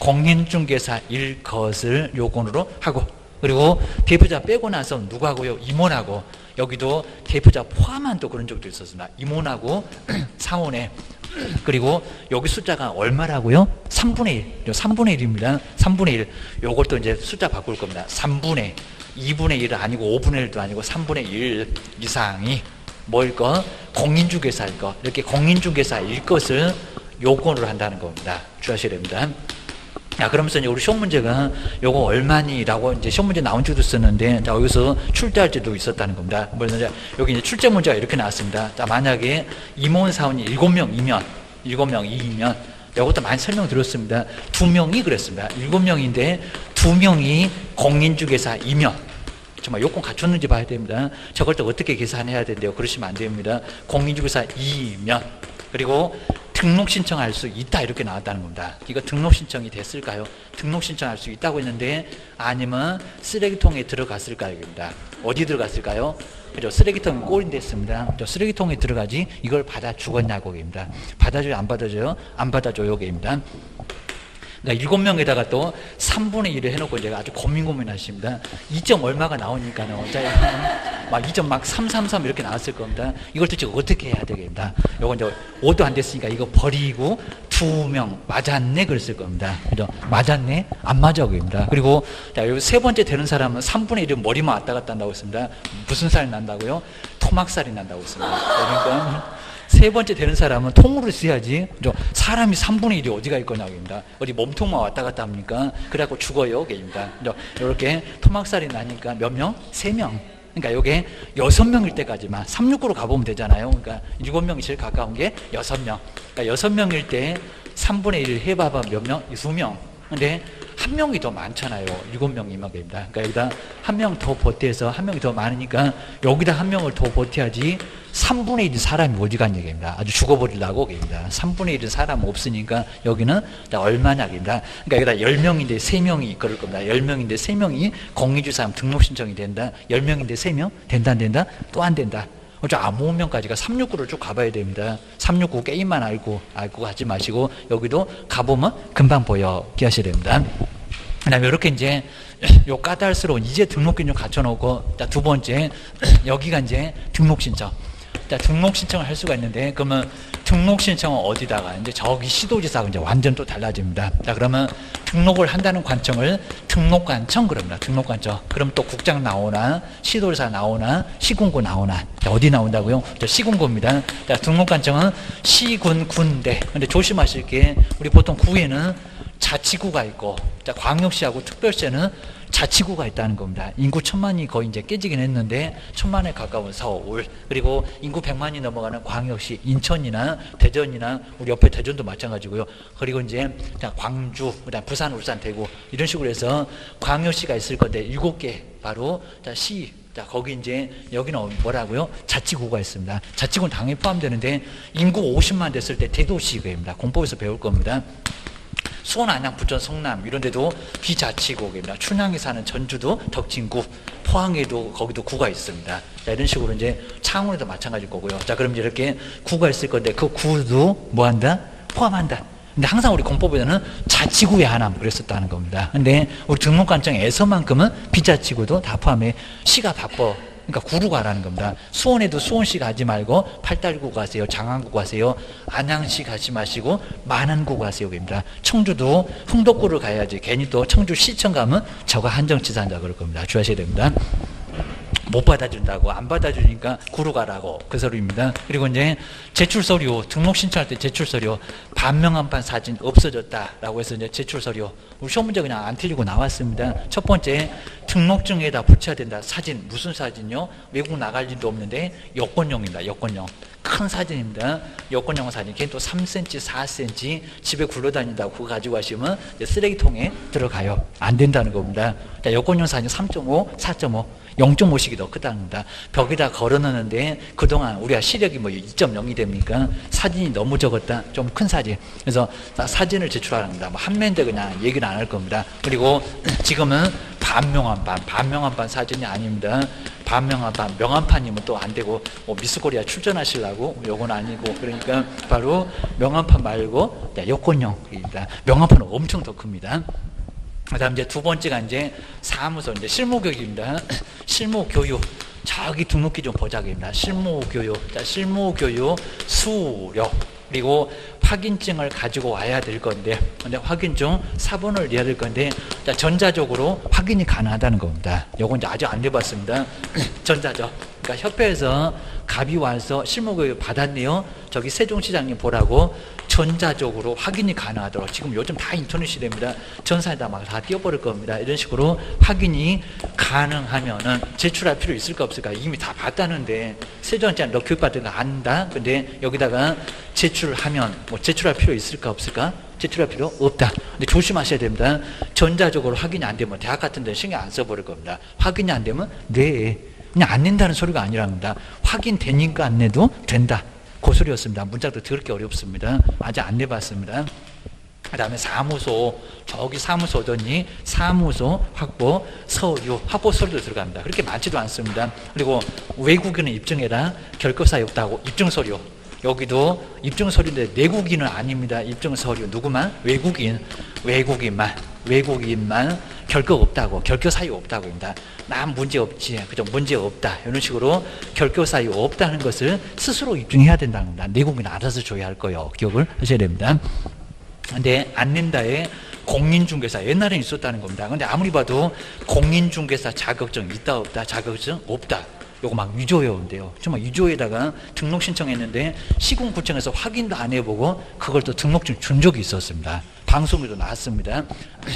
공인중개사일 것을 요건으로 하고, 그리고 대표자 빼고 나서 누구하고요? 임원하고. 여기도 대표자 포함한 또 그런 적도 있었습니다. 임원하고 상원에. 그리고 여기 숫자가 얼마라고요? 3분의 1. 3분의 1입니다. 3분의 1. 요걸 또 이제 숫자 바꿀 겁니다. 3분의 2분의 1은 아니고 5분의 1도 아니고 3분의 1 이상이 뭐일 것? 공인중개사일 것. 이렇게 공인중개사일 것을 요건으로 한다는 겁니다. 주의하셔야 됩니다. 자, 그러면서 이제 우리 시험 문제가 요거 얼마니라고 이제 시험 문제 나온 적도 있었는데, 자, 여기서 출제할 때도 있었다는 겁니다. 뭐냐면 여기 이제 출제 문제가 이렇게 나왔습니다. 자, 만약에 임원 사원이 7명이면, 7명이면, 이것도 많이 설명드렸습니다. 2명이 그랬습니다. 7명인데 2명이 공인중개사이면, 정말 요건 갖췄는지 봐야 됩니다. 저걸 또 어떻게 계산해야 된대요? 그러시면 안 됩니다. 공인중개사이면, 그리고 등록 신청할 수 있다 이렇게 나왔다는 겁니다. 이거 등록 신청이 됐을까요? 등록 신청할 수 있다고 했는데 아니면 쓰레기통에 들어갔을까요? 입니다. 어디 들어갔을까요? 그죠? 쓰레기통이 꼴인데 했습니다. 쓰레기통에 들어가지 이걸 받아 주겠냐고 입니다. 받아줘요? 안 받아줘요? 안 받아줘요? 입니다. 그러니까 7명에다가 또 3분의 1을 해놓고 이제 아주 고민하십니다. 2점 얼마가 나오니까는 막 2점 막 333 이렇게 나왔을 겁니다. 이걸 도대체 어떻게 해야 되겠습니다. 요건 이제 5도 안 됐으니까 이거 버리고 2명 맞았네 그랬을 겁니다. 그죠? 맞았네? 안 맞아 그럽니다. 그리고 자, 여기 세 번째 되는 사람은 3분의 1은 머리만 왔다 갔다 한다고 했습니다. 무슨 살이 난다고요? 토막살이 난다고 했습니다. 그러니까 세 번째 되는 사람은 통으로 써야지. 사람이 3분의 1이 어디가 있거냐고 입니다. 어디 몸통만 왔다 갔다 합니까? 그래갖고 죽어요. 입니다. 이렇게 토막살이 나니까 몇 명? 3명. 그러니까 요게 6명일 때까지만 369로 가보면 되잖아요. 그러니까 7명이 제일 가까운 게 6명. 그러니까 6명일 때 3분의 1을 해봐봐 몇 명? 2명. 근데 한 명이 더 많잖아요. 7명이면 됩니다. 그러니까 여기다 한 명 더 보태서 한 명이 더 많으니까 여기다 한 명을 더 보태야지 3분의 1 사람이 어디 간 얘기입니다. 아주 죽어버리려고 얘기입니다. 3분의 1은 사람 없으니까 여기는 얼마냐입니다. 그러니까 여기다 10명인데 3명이 그럴 겁니다. 10명인데 3명이 공인중개사 등록 신청이 된다. 10명인데 3명? 된다 안 된다? 또 안 된다. 아무 명까지가 369를 쭉 가봐야 됩니다. 369 게임만 알고 가지 마시고 여기도 가보면 금방 보여 기하셔야 됩니다. 그 다음에 이렇게 이제 요 까다스러운 이제 등록금 좀 갖춰놓고, 자, 두 번째 여기가 이제 등록 신청. 자, 등록 신청을 할 수가 있는데, 그러면 등록 신청은 어디다가 이제 저기 시도지사하고 이제 완전 또 달라집니다. 자, 그러면 등록을 한다는 관청을 등록관청 그럽니다. 등록관청. 그럼 또 국장 나오나 시도지사 나오나 시군구 나오나. 자, 어디 나온다고요? 자, 시군구입니다. 자, 등록관청은 시군 군대. 근데 조심하실 게 우리 보통 구에는 자치구가 있고, 자, 광역시하고 특별시에는 자치구가 있다는 겁니다. 인구 1000만이 거의 이제 깨지긴 했는데 1000만에 가까운 서울, 그리고 인구 100만이 넘어가는 광역시 인천이나 대전이나 우리 옆에 대전도 마찬가지고요. 그리고 이제 자, 광주, 그다음 부산, 울산, 대구 이런 식으로 해서 광역시가 있을 건데 7개 바로 자, 시. 자, 거기 이제 여기는 뭐라고요? 자치구가 있습니다. 자치구는 당연히 포함되는데 인구 50만 됐을 때 대도시구입니다. 공법에서 배울 겁니다. 수원, 안양, 부천, 성남 이런 데도 비자치구입니다. 춘향이 사는 전주도 덕진구, 포항에도 거기도 구가 있습니다. 자, 이런 식으로 이제 창원에도 마찬가지일 거고요. 자, 그럼 이렇게 구가 있을 건데 그 구도 뭐 한다? 포함한다. 근데 항상 우리 공법에서는 자치구에 하나 그랬었다는 겁니다. 근데 우리 등록관청에서만큼은 비자치구도 다 포함해. 시가 바빠. 그러니까 구로 가라는 겁니다. 수원에도 수원시 가지 말고 팔달구 가세요. 장안구 가세요. 안양시 가지 마시고 만안구 가세요. 입니다. 청주도 흥덕구를 가야지. 괜히 또 청주시청 가면 저거 한정치사한다 그럴 겁니다. 주의하셔야 됩니다. 못 받아준다고, 안 받아주니까 구로 가라고 그 소리입니다. 그리고 이제 제출서류, 등록 신청할 때 제출서류 반명함판 사진 없어졌다라고 해서 이제 제출 서류 우리 시험 문제 그냥 안 틀리고 나왔습니다. 첫 번째 등록증에다 붙여야 된다. 사진 무슨 사진요? 외국 나갈 일도 없는데 여권용입니다. 여권용 큰 사진입니다. 여권용 사진 걔는 또 3cm 4cm 집에 굴러다닌다고 그거 가지고 가시면 쓰레기통에 들어가요. 안 된다는 겁니다. 자, 여권용 사진 3.5 4.5 0.5씩이 더 크답니다. 벽에다 걸어놓는데 그동안 우리가 시력이 뭐 2.0이 됩니까? 사진이 너무 적었다. 좀 큰 사진. 그래서 사진을 제출하랍니다. 뭐 한면대 그냥 얘기는 안 할 겁니다. 그리고 지금은 반명함판 사진이 아닙니다. 반명함판, 명함판이면 또 안 되고 뭐 미스코리아 출전하시려고 요건 아니고 그러니까 바로 명함판 말고 여권용입니다. 명함판은 엄청 더 큽니다. 그다음 이제 두 번째가 이제 사무소 이제 실무교육입니다. 실무교육 저기 등록기 좀 보자입니다. 실무교육 자 실무교육 수료 그리고 확인증을 가지고 와야 될 건데 근데 확인증 사본을 내야 될 건데 자 전자적으로 확인이 가능하다는 겁니다. 요건 이제 아직 안 해봤습니다. 전자적 그러니까 협회에서 갑이 와서 실무교육 받았네요. 저기 세종시장님 보라고 전자적으로 확인이 가능하도록 지금 요즘 다 인터넷 시대입니다. 전산에다 막 다 띄워버릴 겁니다. 이런 식으로 확인이 가능하면은 제출할 필요 있을까 없을까? 이미 다 봤다는데 세종시장 너 교육받은 거 안다. 근데 여기다가 제출하면 뭐 제출할 필요 있을까 없을까? 제출할 필요 없다. 근데 조심하셔야 됩니다. 전자적으로 확인이 안 되면 대학 같은 데는 신경 안 써버릴 겁니다. 확인이 안 되면 네 그냥 안 낸다는 소리가 아니랍니다. 확인되니까 안 내도 된다. 그 소리였습니다. 문자도 들을게 어렵습니다. 아직 안 내봤습니다. 그 다음에 사무소, 저기 사무소 오더니 사무소 확보 서류, 확보 서류도 들어갑니다. 그렇게 많지도 않습니다. 그리고 외국인은 입증해라. 결격사유 없다고 입증서류. 여기도 입증서류인데 내국인은 아닙니다. 입증서류 누구만? 외국인만 결격 없다고 결격 사유 없다고 합니다. 난 문제 없지 그죠 문제 없다 이런 식으로 결격 사유 없다는 것을 스스로 입증해야 된다는 겁니다. 내국인 알아서 줘야 할 거예요. 기억을 하셔야 됩니다. 근데 안 낸다에 공인중개사 옛날에 있었다는 겁니다. 근데 아무리 봐도 공인중개사 자격증 있다 없다 자격증 없다. 요거 막 위조해온대요. 정말 위조에다가 등록 신청했는데 시군구청에서 확인도 안 해보고 그걸 또 등록증 준 적이 있었습니다. 방송에도 나왔습니다.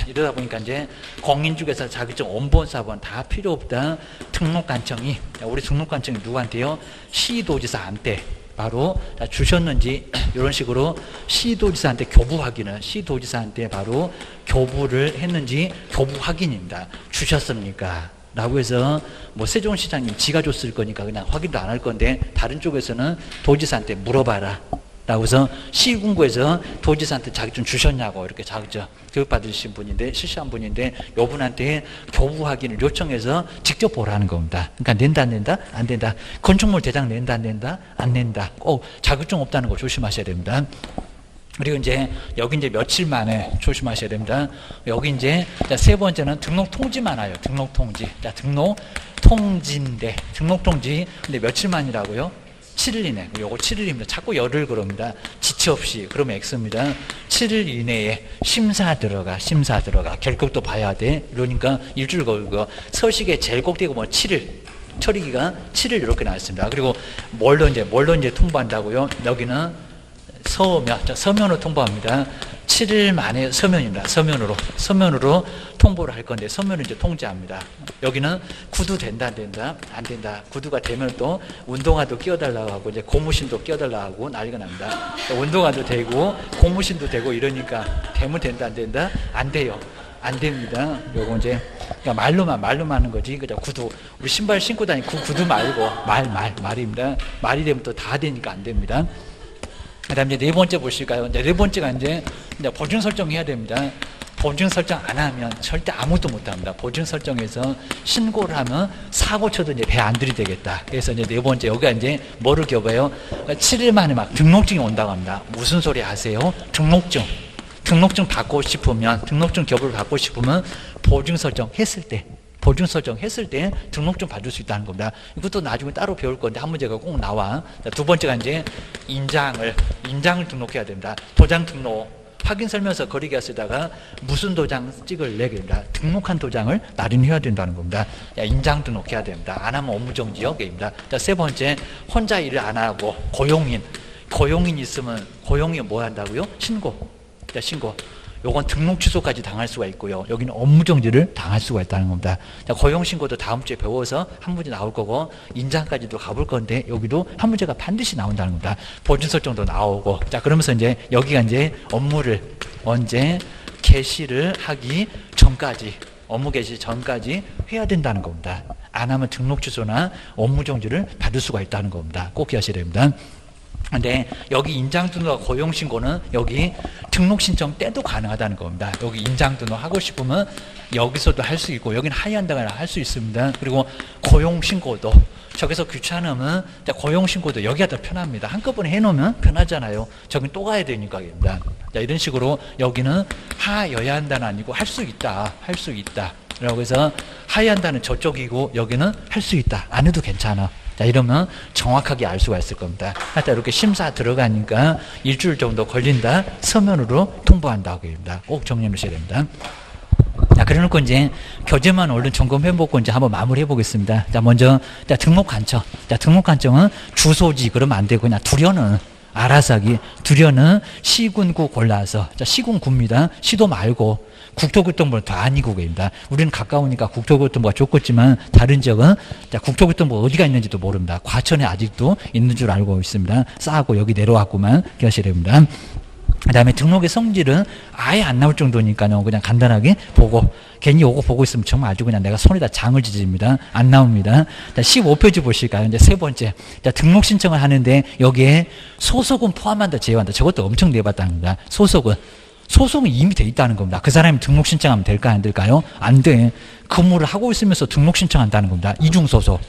이러다 보니까 이제 공인중개사 자격증 원본사본 다 필요 없다. 등록관청이 우리 등록관청이 누구한테요? 시도지사한테 바로 주셨는지 이런 식으로 시도지사한테 교부 확인을 시도지사한테 바로 교부를 했는지 교부 확인입니다. 주셨습니까? 라고 해서 뭐 세종시장님 지가 줬을 거니까 그냥 확인도 안 할 건데 다른 쪽에서는 도지사한테 물어봐라 라고 해서 시군구에서 도지사한테 자격증 주셨냐고 이렇게 자격증 교육받으신 분인데 실시한 분인데 요분한테 교부 확인을 요청해서 직접 보라는 겁니다. 그러니까 낸다 안 낸다? 안 된다. 건축물 대장 낸다 안 낸다? 안 낸다. 꼭 자격증 없다는 거 조심하셔야 됩니다. 그리고 이제 여기 이제 며칠 만에 조심하셔야 됩니다. 여기 이제 세 번째는 등록 통지만 와요. 등록 통지. 자, 등록 통지인데 등록 통지 근데 며칠 만이라고요? 7일 이내. 요거 7일입니다. 자꾸 열을 그럽니다. 지체 없이 그러면 X입니다. 7일 이내에 심사 들어가. 결격도 봐야 돼. 이러니까 일주일 걸고 서식에 제일 꼭대고 뭐 7일. 처리기간 7일 이렇게 나왔습니다. 그리고 뭘로 이제 통보한다고요? 여기는 서면으로 통보합니다. 7일 만에 서면입니다. 서면으로 통보를 할 건데 서면을 이제 통지합니다. 여기는 구두 된다 안 된다? 안 된다. 구두가 되면 또 운동화도 끼워달라고 하고 이제 고무신도 끼워달라고 하고 난리가 납니다. 운동화도 되고 고무신도 되고 이러니까 되면 된다 안 된다? 안 돼요. 안 됩니다. 요거 이제 그러니까 말로만 하는 거지. 그죠? 구두 우리 신발 신고 다니는 구두 말고 말입니다. 말이 되면 또 다 되니까 안 됩니다. 그 다음에 네 번째 보실까요? 네 번째가 이제 보증 설정해야 됩니다. 보증 설정 안 하면 절대 아무것도 못 합니다. 보증 설정해서 신고를 하면 사고 쳐도 이제 배 안 들이대겠다. 그래서 이제 네 번째, 여기가 이제 뭐를 겹어요? 7일 만에 막 등록증이 온다고 합니다. 무슨 소리 하세요? 등록증 받고 싶으면, 등록증 겹을 받고 싶으면 보증 설정했을 때 등록증 받을 수 있다는 겁니다. 이것도 나중에 따로 배울 건데 한 문제가 꼭 나와. 두 번째가 이제 인장을 등록해야 됩니다. 도장 등록, 확인 설명서 거리기가 쓰다가 무슨 도장 찍을래 됩니다. 등록한 도장을 나중에 해야 된다는 겁니다. 인장 등록해야 됩니다. 안 하면 업무정지역입니다. 세 번째, 혼자 일을 안 하고 고용인 고용인 있으면 고용이 뭐 한다고요? 신고. 자, 신고. 요건 등록 취소까지 당할 수가 있고요. 여기는 업무 정지를 당할 수가 있다는 겁니다. 자, 고용 신고도 다음 주에 배워서 한 문제 나올 거고 인장까지도 가볼 건데 여기도 한 문제가 반드시 나온다는 겁니다. 보증 설정도 나오고. 자, 그러면서 이제 여기가 이제 업무를 언제 개시를 하기 전까지 업무 개시 전까지 해야 된다는 겁니다. 안 하면 등록 취소나 업무 정지를 받을 수가 있다는 겁니다. 꼭 기하셔야 됩니다. 근데 여기 인장등록 고용신고는 여기 등록신청 때도 가능하다는 겁니다. 여기 인장등록 하고 싶으면 여기서도 할 수 있고 여기는 하이한다가 할 수 있습니다. 그리고 고용신고도 저기서 귀찮으면 고용신고도 여기가 더 편합니다. 한꺼번에 해놓으면 편하잖아요. 저긴 또 가야 되니까입니다. 자, 이런 식으로 여기는 하여야 한다는 아니고 할 수 있다. 할 수 있다. 라고 해서 하여한다는 저쪽이고 여기는 할 수 있다. 안 해도 괜찮아. 자, 이러면 정확하게 알 수가 있을 겁니다. 하여튼 이렇게 심사 들어가니까 일주일 정도 걸린다. 서면으로 통보한다고 합니다. 꼭 정리해 놓으셔야 됩니다. 자, 그래 놓고 이제 교재만 얼른 점검해보고 이제 한번 마무리해 보겠습니다. 자, 먼저, 자, 등록 관청. 자, 등록 관청은 주소지 그러면 안 되고 그냥 두려는 알아서 하기. 두려는 시군구 골라서. 자, 시군구입니다. 시도 말고. 국토교통부는 더 아니고입니다. 우리는 가까우니까 국토교통부가 좋겠지만 다른 지역은 자, 국토교통부가 어디가 있는지도 모릅니다. 과천에 아직도 있는 줄 알고 있습니다. 싸고 여기 내려왔구만 기하셔야 됩니다. 그 다음에 등록의 성질은 아예 안 나올 정도니까요. 그냥 간단하게 보고 괜히 요거 보고 있으면 정말 아주 그냥 내가 손에다 장을 지집니다. 안 나옵니다. 자, 15페이지 보실까요? 이제 세 번째. 자, 등록 신청을 하는데 여기에 소속은 포함한다, 제외한다. 저것도 엄청 내봤답니다. 소속은 이미 돼 있다는 겁니다. 그 사람이 등록 신청하면 될까요? 안 될까요? 안 돼. 근무를 하고 있으면서 등록 신청한다는 겁니다. 이중소속.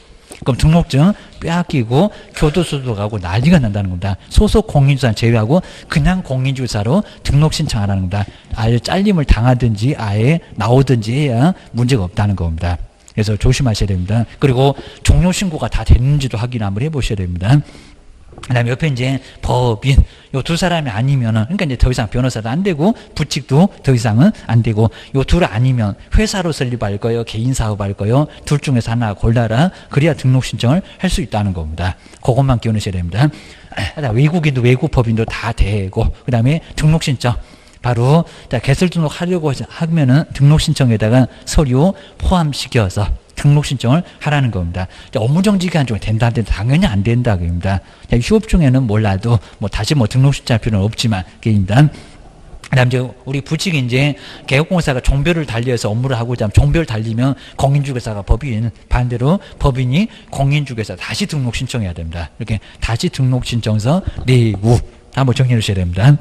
그럼 등록증 빼앗기고 교도소도 가고 난리가 난다는 겁니다. 소속 공인주사는 제외하고 그냥 공인주사로 등록 신청하라는 겁니다. 아예 잘림을 당하든지 아예 나오든지 해야 문제가 없다는 겁니다. 그래서 조심하셔야 됩니다. 그리고 종료신고가 다 됐는지도 확인 한번 해보셔야 됩니다. 그 다음에 옆에 이제 법인, 요 두 사람이 아니면은, 그러니까 이제 더 이상 변호사도 안 되고, 부칙도 더 이상은 안 되고, 요 둘 아니면 회사로 설립할 거요, 개인 사업할 거요, 둘 중에서 하나 골라라. 그래야 등록 신청을 할 수 있다는 겁니다. 그것만 기억하셔야 됩니다. 외국인도 외국법인도 다 되고, 그 다음에 등록 신청. 바로, 자, 개설 등록하려고 하면은 등록 신청에다가 서류 포함시켜서 등록 신청을 하라는 겁니다. 업무 정지 기간 중에 된다 안 된다 당연히 안 된다 그럽니다. 휴업 중에는 몰라도 뭐 다시 뭐 등록 신청할 필요는 없지만 그입니다. 그다음 이제 우리 부칙이 이제 개업공사가 종별을 달리해서 업무를 하고자 하면 종별 달리면 공인중개사가 법인 반대로 법인이 공인중개사 다시 등록 신청해야 됩니다. 이렇게 다시 등록 신청서 내후 한번 정리해 주셔야 됩니다.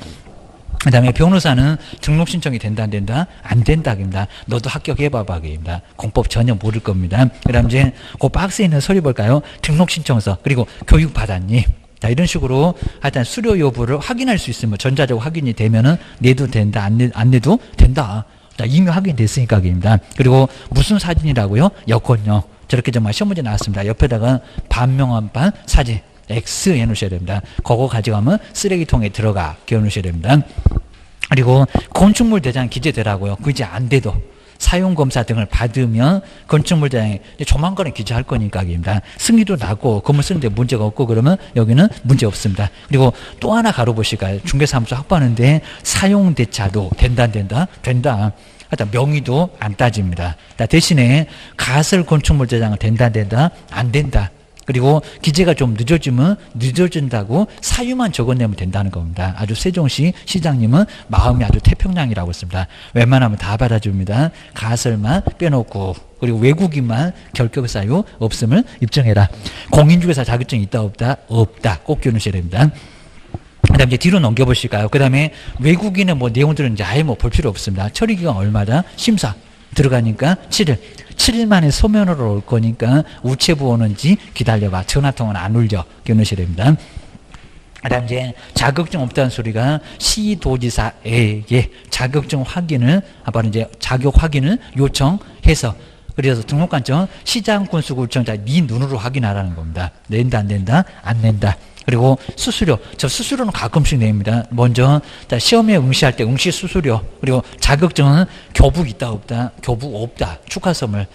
그 다음에 변호사는 등록 신청이 된다 안 된다? 안 된다입니다. 너도 합격해봐봐 입니다. 공법 전혀 모를 겁니다. 그 다음 이제 그 박스에 있는 서류 볼까요? 등록 신청서 그리고 교육 받았니? 자, 이런 식으로 하여튼 수료 여부를 확인할 수 있으면 전자적으로 확인이 되면은 내도 된다 안 내도 된다. 자, 이미 확인됐으니까 입니다. 그리고 무슨 사진이라고요? 여권요. 저렇게 정말 시험 문제 나왔습니다. 옆에다가 반명한 반 사진 X 해놓으셔야 됩니다. 그거 가져가면 쓰레기통에 들어가 끼워놓으셔야 됩니다. 그리고 건축물 대장 기재되라고요. 그게 안 돼도 사용검사 등을 받으면 건축물 대장에 조만간에 기재할 거니까입니다. 승리도 나고 건물 쓰는데 문제가 없고 그러면 여기는 문제 없습니다. 그리고 또 하나 가로보실까요? 중개사무소 확보하는데 사용대차도 된다 안 된다? 된다. 하여튼 명의도 안 따집니다. 대신에 가설 건축물 대장은 된다 안 된다? 안 된다. 그리고 기재가 좀 늦어지면 늦어진다고 사유만 적어내면 된다는 겁니다. 아주 세종시 시장님은 마음이 아주 태평양이라고 했습니다. 웬만하면 다 받아줍니다. 가설만 빼놓고 그리고 외국인만 결격 사유 없음을 입증해라. 공인중개사 자격증이 있다 없다? 없다. 꼭 기억하셔야 됩니다. 그 다음에 이제 뒤로 넘겨보실까요? 그 다음에 외국인의 뭐 내용들은 이제 아예 뭐 볼 필요 없습니다. 처리기간 얼마다? 심사 들어가니까 7일. 7일 만에 소면으로 올 거니까 우체부 오는지 기다려봐. 전화통화는 안 울려. 기억하셔야 됩니다. 그 다음 이제 자격증 없다는 소리가 시도지사에게 자격증 확인을, 바로 이제 자격 확인을 요청해서 그래서 등록관청 시장군수구청자 네 눈으로 확인하라는 겁니다. 낸다 안 낸다? 안 낸다. 그리고 수수료, 저 수수료는 가끔씩 냅니다. 먼저 시험에 응시할 때 응시 수수료, 그리고 자격증은 교부 있다 없다? 교부 없다. 축하 선물.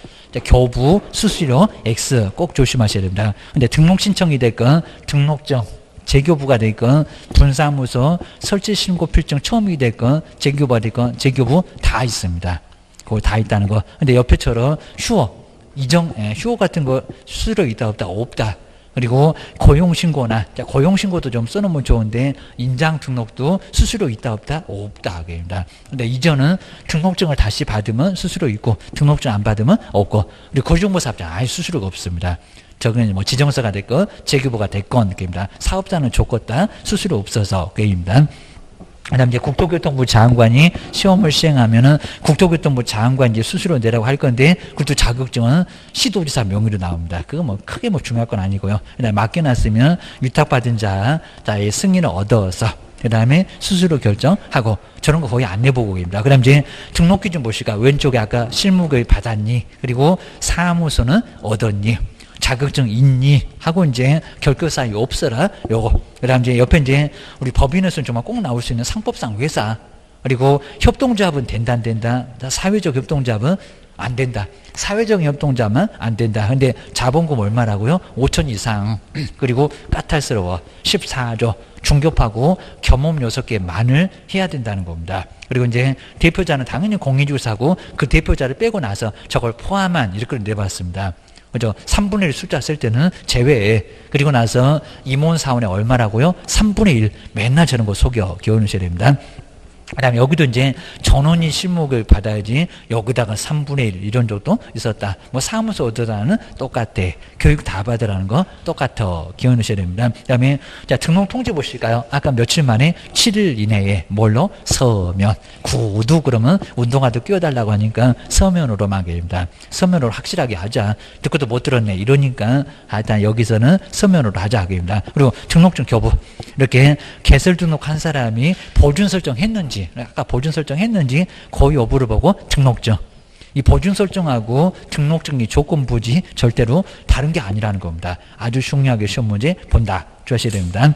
교부 수수료 X 꼭 조심하셔야 됩니다. 근데 등록 신청이 됐건 등록증 재교부가 됐건 분사무소 설치 신고 필증 처음이 됐건 재교부가 됐건 재교부 다 있습니다. 그거 다 있다는 거. 근데 옆에처럼 휴호 같은 거 수수료 있다 없다? 없다. 그리고 고용신고나, 고용신고도 좀 써놓으면 좋은데, 인장 등록도 수수료 있다 없다? 없다. 그럽니다. 근데 이전은 등록증을 다시 받으면 수수료 있고, 등록증 안 받으면 없고, 그리고 고용정보사업자 아예 수수료가 없습니다. 저거는 뭐 지정서가 됐건, 재교부가 됐건, 그럽니다. 사업자는 좋겠다, 수수료 없어서, 그럽니다. 그다음 이제 국토교통부 장관이 시험을 시행하면은 국토교통부 장관 이제 수수료 내라고 할 건데 그것도 자격증은 시도지사 명의로 나옵니다. 그거 뭐 크게 뭐 중요할 건 아니고요. 그다음에 맡겨놨으면 위탁받은 자의 승인을 얻어서 그다음에 수수료 결정하고 저런 거 거의 안 내보고 입니다. 그다음 이제 등록기 좀 보실까? 왼쪽에 아까 실무급여 받았니? 그리고 사무소는 얻었니? 자격증 있니? 하고 이제 결격사유 없어라. 요거. 그 다음 이제 옆에 이제 우리 법인에서는 정말 꼭 나올 수 있는 상법상 회사. 그리고 협동조합은 된다, 안 된다. 사회적 협동조합은 안 된다. 사회적 협동조합은 안 된다. 근데 자본금 얼마라고요? 5천 이상. 그리고 까탈스러워. 14조. 중개업하고 겸업 6개만을 해야 된다는 겁니다. 그리고 이제 대표자는 당연히 공인중개사고 그 대표자를 빼고 나서 저걸 포함한 이렇게 내봤습니다. 그죠? 3분의 1 숫자 쓸 때는 제외해. 그리고 나서 임원사원에 얼마라고요? 3분의 1. 맨날 저런 거 속여. 기억하셔야 됩니다. 그 다음에 여기도 이제 전원이 실무를 받아야지 여기다가 3분의 1 이런 적도 있었다. 뭐 사무소 얻으라는 똑같아. 교육 다 받으라는 거 똑같아. 기억하셔야 됩니다. 그 다음에 자 등록 통지 보실까요? 아까 며칠 만에 7일 이내에 뭘로? 서면. 구두 그러면 운동화도 끼워달라고 하니까 서면으로만 합니다. 서면으로 확실하게 하자. 듣고도 못 들었네. 이러니까 일단 여기서는 서면으로 하자. 합니다. 그리고 등록증 교부. 이렇게 개설 등록한 사람이 보준 설정했는지 아까 보준 설정했는지 그 여부를 보고 등록증. 이 보준 설정하고 등록증이 조건부지 절대로 다른 게 아니라는 겁니다. 아주 중요하게 시험 문제 본다. 주셔야 됩니다.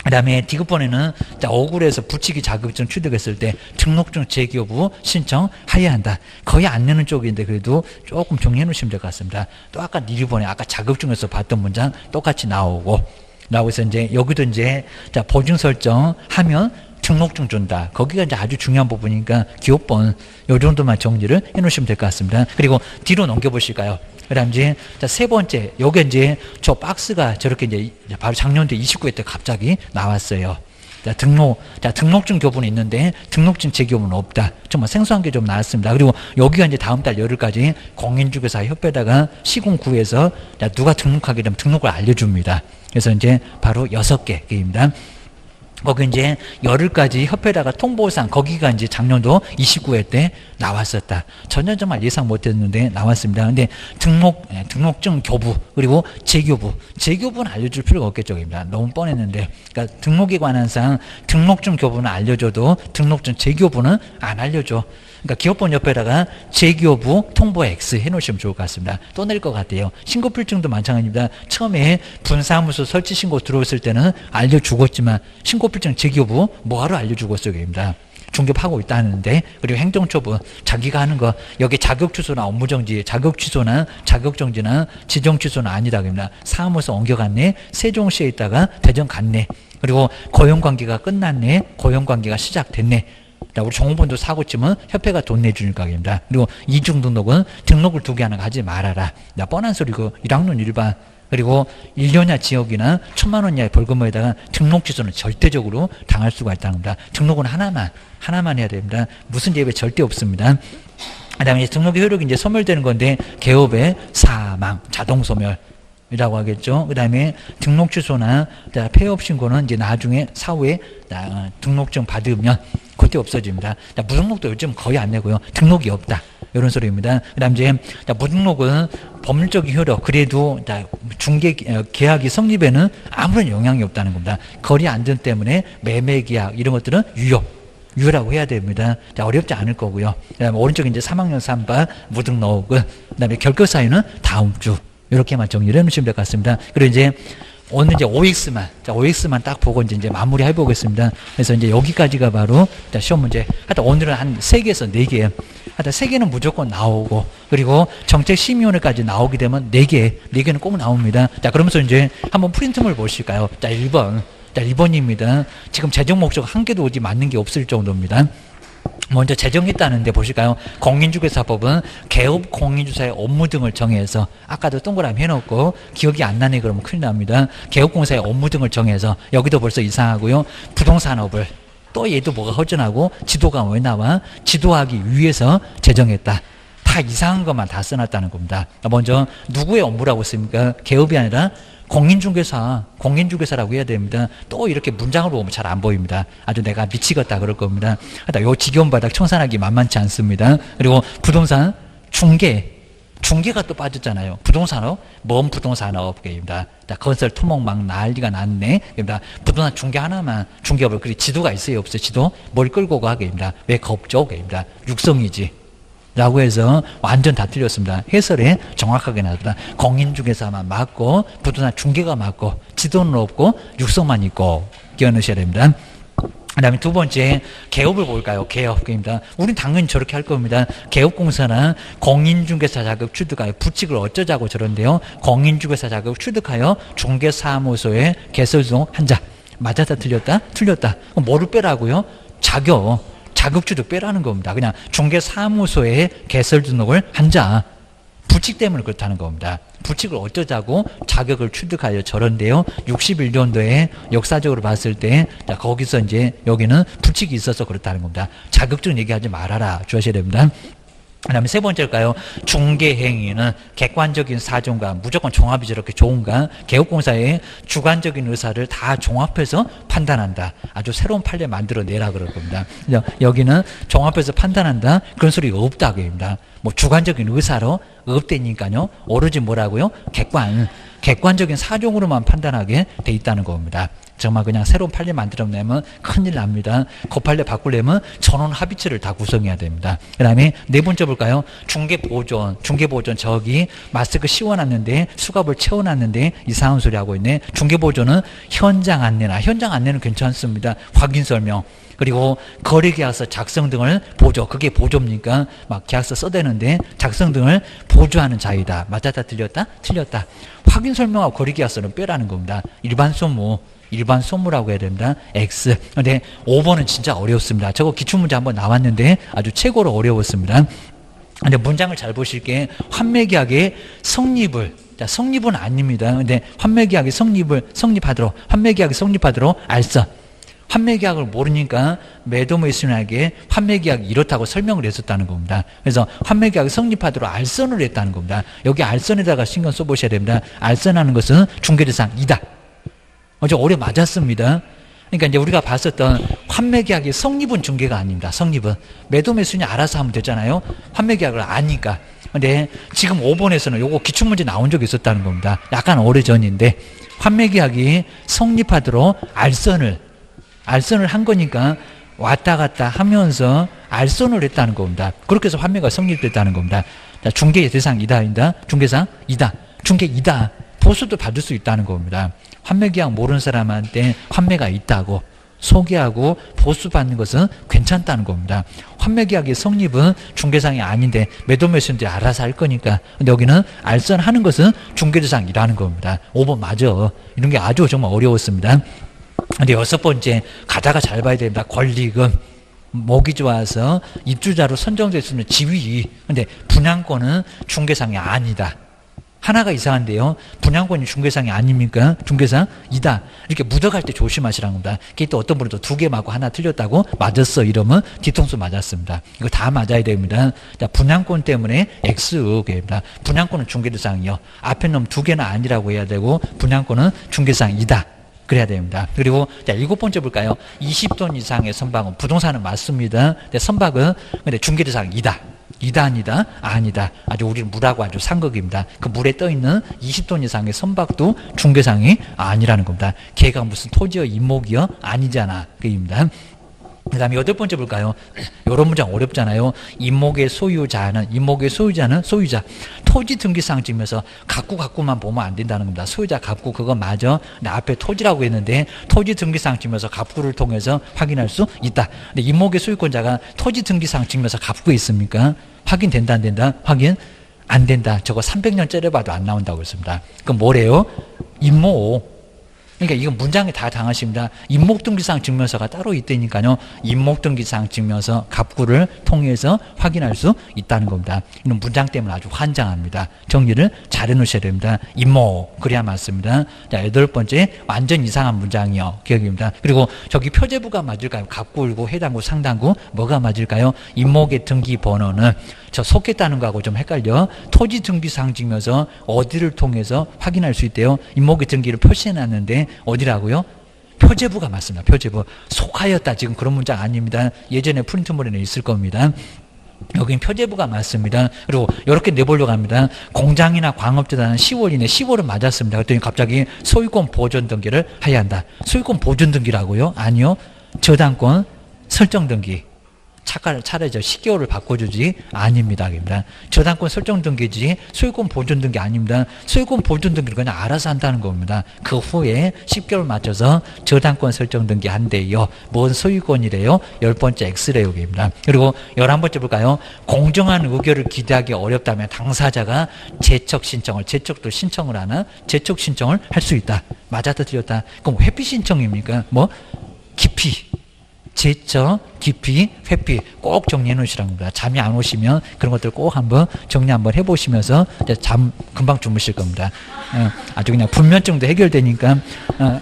그 다음에 디귿번에는 억울해서 부치기 자격증 취득했을 때 등록증 재교부 신청해야 한다. 거의 안 내는 쪽인데 그래도 조금 정리해 놓으시면 될 것 같습니다. 또 아까 니르번에 아까 자격증에서 봤던 문장 똑같이 나오고 나오고서 이제 여기도 이제 자 보증 설정하면 등록증 준다. 거기가 이제 아주 중요한 부분이니까 기호번 요 정도만 정리를 해 놓으시면 될 것 같습니다. 그리고 뒤로 넘겨 보실까요? 그다음 이제 자 세 번째 요게 이제 저 박스가 저렇게 이제 바로 작년도 29회 때 갑자기 나왔어요. 자 등록증 교부는 있는데 등록증 재교부는 없다. 정말 생소한 게 좀 나왔습니다. 그리고 여기가 이제 다음 달 열흘까지 공인중개사 협회에다가 시군구에서 자 누가 등록하게 되면 등록을 알려줍니다. 그래서 이제 바로 6개입니다. 거기 이제 열흘까지 협회에다가 통보상 거기가 이제 작년도 29회 때 나왔었다. 전혀 정말 예상 못했는데 나왔습니다. 근데 등록증 교부 그리고 재교부는 알려줄 필요가 없겠죠. 너무 뻔했는데 그러니까 등록에 관한 사항 등록증 교부는 알려줘도 등록증 재교부는 안 알려줘. 그러니까 기업본 옆에다가 재교부 통보 X 해놓으시면 좋을 것 같습니다. 또 낼 것 같아요. 신고필증도 마찬가지입니다. 처음에 분사무소 설치 신고 들어왔을 때는 알려주었지만 신고필증 재교부 뭐하러 알려주었어요? 입니다. 중개하고 있다는데 그리고 행정처분 자기가 하는 거 여기 자격취소나 업무정지 자격취소나 자격정지나 지정취소는 아니다. 그럽니다. 사무소 옮겨갔네. 세종시에 있다가 대전 갔네. 그리고 고용관계가 끝났네. 고용관계가 시작됐네. 우리 정보본도 사고 치면 협회가 돈 내주니까 입니다. 그리고 이중 등록은 등록을 2개 하나 하지 말아라. 뻔한 소리고 1학년 1반 그리고 1년이나 지역이나 1,000만 원 이하의 벌금에다가 등록 취소는 절대적으로 당할 수가 있다는 겁니다. 등록은 하나만 해야 됩니다. 무슨 예외 절대 없습니다. 그다음에 등록의 효력이 이제 소멸되는 건데 개업의 사망, 자동 소멸. 이라고 하겠죠. 그 다음에 등록 취소나 폐업 신고는 이제 나중에 사후에 등록증 받으면 그때 없어집니다. 무등록도 요즘 거의 안 내고요. 등록이 없다. 이런 소리입니다. 그 다음 이제 무등록은 법률적인 효력 그래도 중개 계약이 성립에는 아무런 영향이 없다는 겁니다. 거래 안전 때문에 매매 계약 이런 것들은 유효라고 해야 됩니다. 어렵지 않을 거고요. 그다음에 오른쪽 이제 3학년 3반 무등록은 그다음에 결격 사유는 다음 주. 이렇게만 정리를 해놓으시면 될 것 같습니다. 그리고 이제 오늘 이제 OX만, 자, OX만 딱 보고 이제 마무리 해보겠습니다. 그래서 이제 여기까지가 바로, 자, 시험 문제. 하여튼 오늘은 한 3개에서 4개. 하여튼 3개는 무조건 나오고, 그리고 정책심의위원회까지 나오게 되면 4개는 꼭 나옵니다. 자, 그러면서 이제 한번 프린트물 보실까요? 자, 1번. 자, 1번입니다. 지금 재정 목적 한 개도 어디 맞는 게 없을 정도입니다. 먼저 재정했다는데 보실까요? 공인중개사법은 개업 공인주사의 업무 등을 정해서 아까도 동그라미 해놓고 기억이 안 나네 그러면 큰일 납니다. 개업공사의 업무 등을 정해서 여기도 벌써 이상하고요. 부동산업을 또 얘도 뭐가 허전하고 지도가 왜 나와? 지도하기 위해서 재정했다. 다 이상한 것만 다 써놨다는 겁니다. 먼저 누구의 업무라고 씁니까? 개업이 아니라 공인중개사라고 해야 됩니다. 또 이렇게 문장으로 보면 잘 안 보입니다. 아주 내가 미치겠다 그럴 겁니다. 요 지겨운 바닥 청산하기 만만치 않습니다. 그리고 부동산 중개가 또 빠졌잖아요. 부동산업, 뭔 부동산업입니다. 건설 토목 막 난리가 났네. 그러니까 부동산 중개 하나만 중개업을 그리 지도가 있어요, 없어요? 지도 뭘 끌고 가게입니다. 왜 겁죠?입니다. 육성이지. 라고 해서 완전 다 틀렸습니다. 해설에 정확하게 나왔다. 공인중개사만 맞고 부동산 중개가 맞고 지도는 없고 육성만 있고 끼워넣으셔야 됩니다. 그 다음에 두 번째 개업을 볼까요? 개업입니다. 우린 당연히 저렇게 할 겁니다. 개업공사는 공인중개사 자격 취득하여 부칙을 어쩌자고 저런데요. 공인중개사 자격 취득하여 중개사무소에 개설송 한자. 맞았다 틀렸다? 틀렸다. 그럼 뭐를 빼라고요? 자격취득 빼라는 겁니다. 그냥 중개사무소에 개설 등록을 한자. 부칙 때문에 그렇다는 겁니다. 부칙을 어쩌자고 자격을 취득하여 저런데요. 61년도에 역사적으로 봤을 때, 자, 거기서 이제 여기는 부칙이 있어서 그렇다는 겁니다. 자격증 얘기하지 말아라. 주셔야 됩니다. 그 다음에 세 번째일까요? 중개행위는 객관적인 사정과 무조건 종합이 저렇게 좋은가? 개업공사의 주관적인 의사를 다 종합해서 판단한다. 아주 새로운 판례 만들어내라 그럴 겁니다. 여기는 종합해서 판단한다. 그런 소리가 없다고 합니다. 뭐 주관적인 의사로 없다니까요. 오로지 뭐라고요? 객관적인 사정으로만 판단하게 돼 있다는 겁니다. 정말 그냥 새로운 판례 만들어내면 큰일 납니다. 그 판례 바꾸려면 전원 합의체를 다 구성해야 됩니다. 그 다음에 네 번째 볼까요? 중개보존 저기 마스크 씌워놨는데 수갑을 채워놨는데 이상한 소리 하고 있네. 중개보존은 현장 안내는 괜찮습니다. 확인설명 그리고 거래계약서 작성 등을 보조, 그게 보조입니까? 막 계약서 써대는데 작성 등을 보조하는 자이다. 맞았다 틀렸다? 틀렸다. 확인설명하고 거래계약서는 빼라는 겁니다. 일반 소무라고 해야 됩니다. X. 근데 5번은 진짜 어려웠습니다. 저거 기출문제 한번 나왔는데 아주 최고로 어려웠습니다. 근데 문장을 잘 보실게. 환매계약의 성립을, 자, 성립은 아닙니다. 근데 환매계약의 환매계약이 성립하도록 알선. 환매계약을 모르니까 매도매수인에게 환매계약이 이렇다고 설명을 했었다는 겁니다. 그래서 환매계약이 성립하도록 알선을 했다는 겁니다. 여기 알선에다가 신경 써보셔야 됩니다. 알선하는 것은 중개대상이다. 어제 오래 맞았습니다. 그러니까 이제 우리가 봤었던 환매계약의 성립은 중개가 아닙니다. 성립은 매도매수인이 알아서 하면 되잖아요. 환매계약을 아니까. 근데 지금 5번에서는 요거 기출문제 나온 적이 있었다는 겁니다. 약간 오래전인데 환매계약이 성립하도록 알선을 한 거니까 왔다 갔다 하면서 알선을 했다는 겁니다. 그렇게 해서 환매가 성립됐다는 겁니다. 자, 중개 대상이다. 중개상이다. 중개이다. 보수도 받을 수 있다는 겁니다. 환매계약 모르는 사람한테 환매가 있다고 소개하고 보수 받는 것은 괜찮다는 겁니다. 환매계약의 성립은 중개상이 아닌데 매도매수인들이 알아서 할 거니까. 근데 여기는 알선하는 것은 중개대상이라는 겁니다. 5번 맞아. 이런 게 아주 정말 어려웠습니다. 근데 여섯 번째 가다가 잘 봐야 됩니다. 권리금. 목이 좋아서 입주자로 선정됐으면 지위. 근데 분양권은 중개상이 아니다. 하나가 이상한데요. 분양권이 중개상이 아닙니까? 중개상이다. 이렇게 묻어갈 때 조심하시라는 겁니다. 그게 또 어떤 분은 또 2개 맞고 하나 틀렸다고 맞았어 이러면 뒤통수 맞았습니다. 이거 다 맞아야 됩니다. 자, 분양권 때문에 X입니다. 분양권은 중개대상이요. 앞에 놈 2개는 아니라고 해야 되고 분양권은 중개상이다. 그래야 됩니다. 그리고 자, 7번째 볼까요? 20돈 이상의 선박은 부동산은 맞습니다. 근데 선박은 근데 중개대상이다. 이다 아니다. 아주 우리는 물하고 아주 상극입니다. 그 물에 떠있는 20돈 이상의 선박도 중개상이 아니라는 겁니다. 걔가 무슨 토지여 임목이여 아니잖아. 그입니다. 그 다음에 8번째 볼까요? 요런 문장 어렵잖아요. 임목의 소유자는 소유자. 토지 등기상 증명서 갑구만 보면 안 된다는 겁니다. 소유자 갑구 그거 맞아. 나 앞에 토지라고 했는데 토지 등기상 증명서 갑구를 통해서 확인할 수 있다. 근데 임목의 소유권자가 토지 등기상 증명서 갑구에 있습니까? 확인된다 안 된다? 확인 안 된다. 저거 300년 째려봐도 안 나온다고 했습니다. 그럼 뭐래요? 임목. 그러니까 이건 문장에 다 당하십니다. 임목등기상 증명서가 따로 있다니까요. 임목등기상 증명서 갑구를 통해서 확인할 수 있다는 겁니다. 이는 문장 때문에 아주 환장합니다. 정리를 잘 해놓으셔야 됩니다. 임목 그래야 맞습니다. 자 8번째 완전 이상한 문장이요. 기억입니다. 그리고 저기 표제부가 맞을까요? 갑구이고 해당구 상당구 뭐가 맞을까요? 임목의 등기 번호는 저 속했다는 거하고 좀 헷갈려. 토지 등기상 증명서 어디를 통해서 확인할 수 있대요? 임목의 등기를 표시해놨는데 어디라고요? 표제부가 맞습니다. 표제부. 속하였다. 지금 그런 문장 아닙니다. 예전에 프린트물에는 있을 겁니다. 여긴 표제부가 맞습니다. 그리고 이렇게 내보려고 합니다. 공장이나 광업재단은 10월이네. 10월은 맞았습니다. 그랬더니 갑자기 소유권 보존 등기를 해야 한다. 소유권 보존 등기라고요? 아니요. 저당권 설정 등기. 차라리 10개월을 바꿔주지 아닙니다. 저당권 설정 등기지 소유권 보존 등기 아닙니다. 소유권 보존 등기를 그냥 알아서 한다는 겁니다. 그 후에 10개월 맞춰서 저당권 설정 등기 한대요. 뭔 소유권이래요? 10번째 X래요. 그리고 11번째 볼까요? 공정한 의결을 기대하기 어렵다면 당사자가 재척 신청을 하나? 재척 신청을 할 수 있다. 맞았다 틀렸다. 그럼 회피 신청입니까? 뭐? 깊이. 재척, 깊이, 회피 꼭 정리해 놓으시라는 겁니다. 잠이 안 오시면 그런 것들 꼭 한번 정리 한번 해보시면서 잠 금방 주무실 겁니다. 아주 그냥 불면증도 해결되니까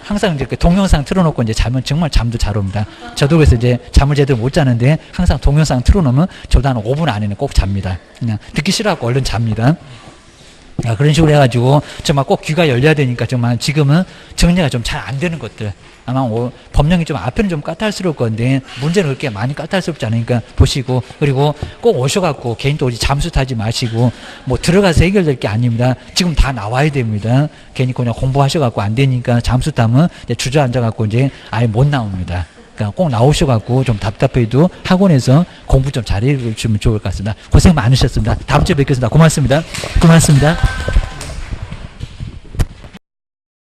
항상 이제 동영상 틀어놓고 이제 자면 정말 잠도 잘 옵니다. 저도 그래서 이제 잠을 제대로 못 자는데 항상 동영상 틀어놓으면 저도 한 5분 안에는 꼭 잡니다. 그냥 듣기 싫어하고 얼른 잡니다. 그런 식으로 해가지고 정말 꼭 귀가 열려야 되니까 정말 지금은 정리가 좀 잘 안 되는 것들 아마 법령이 좀 앞에는 좀 까탈스러울 건데 문제는 그렇게 많이 까탈스럽지 않으니까 보시고 그리고 꼭 오셔갖고 개인 또 잠수 타지 마시고 뭐 들어가서 해결될 게 아닙니다. 지금 다 나와야 됩니다. 괜히 그냥 공부하셔갖고 안 되니까 잠수 타면 주저앉아갖고 이제 아예 못 나옵니다. 그러니까 꼭 나오셔갖고 좀 답답해도 학원에서 공부 좀 잘해 주시면 좋을 것 같습니다. 고생 많으셨습니다. 다음 주에 뵙겠습니다. 고맙습니다.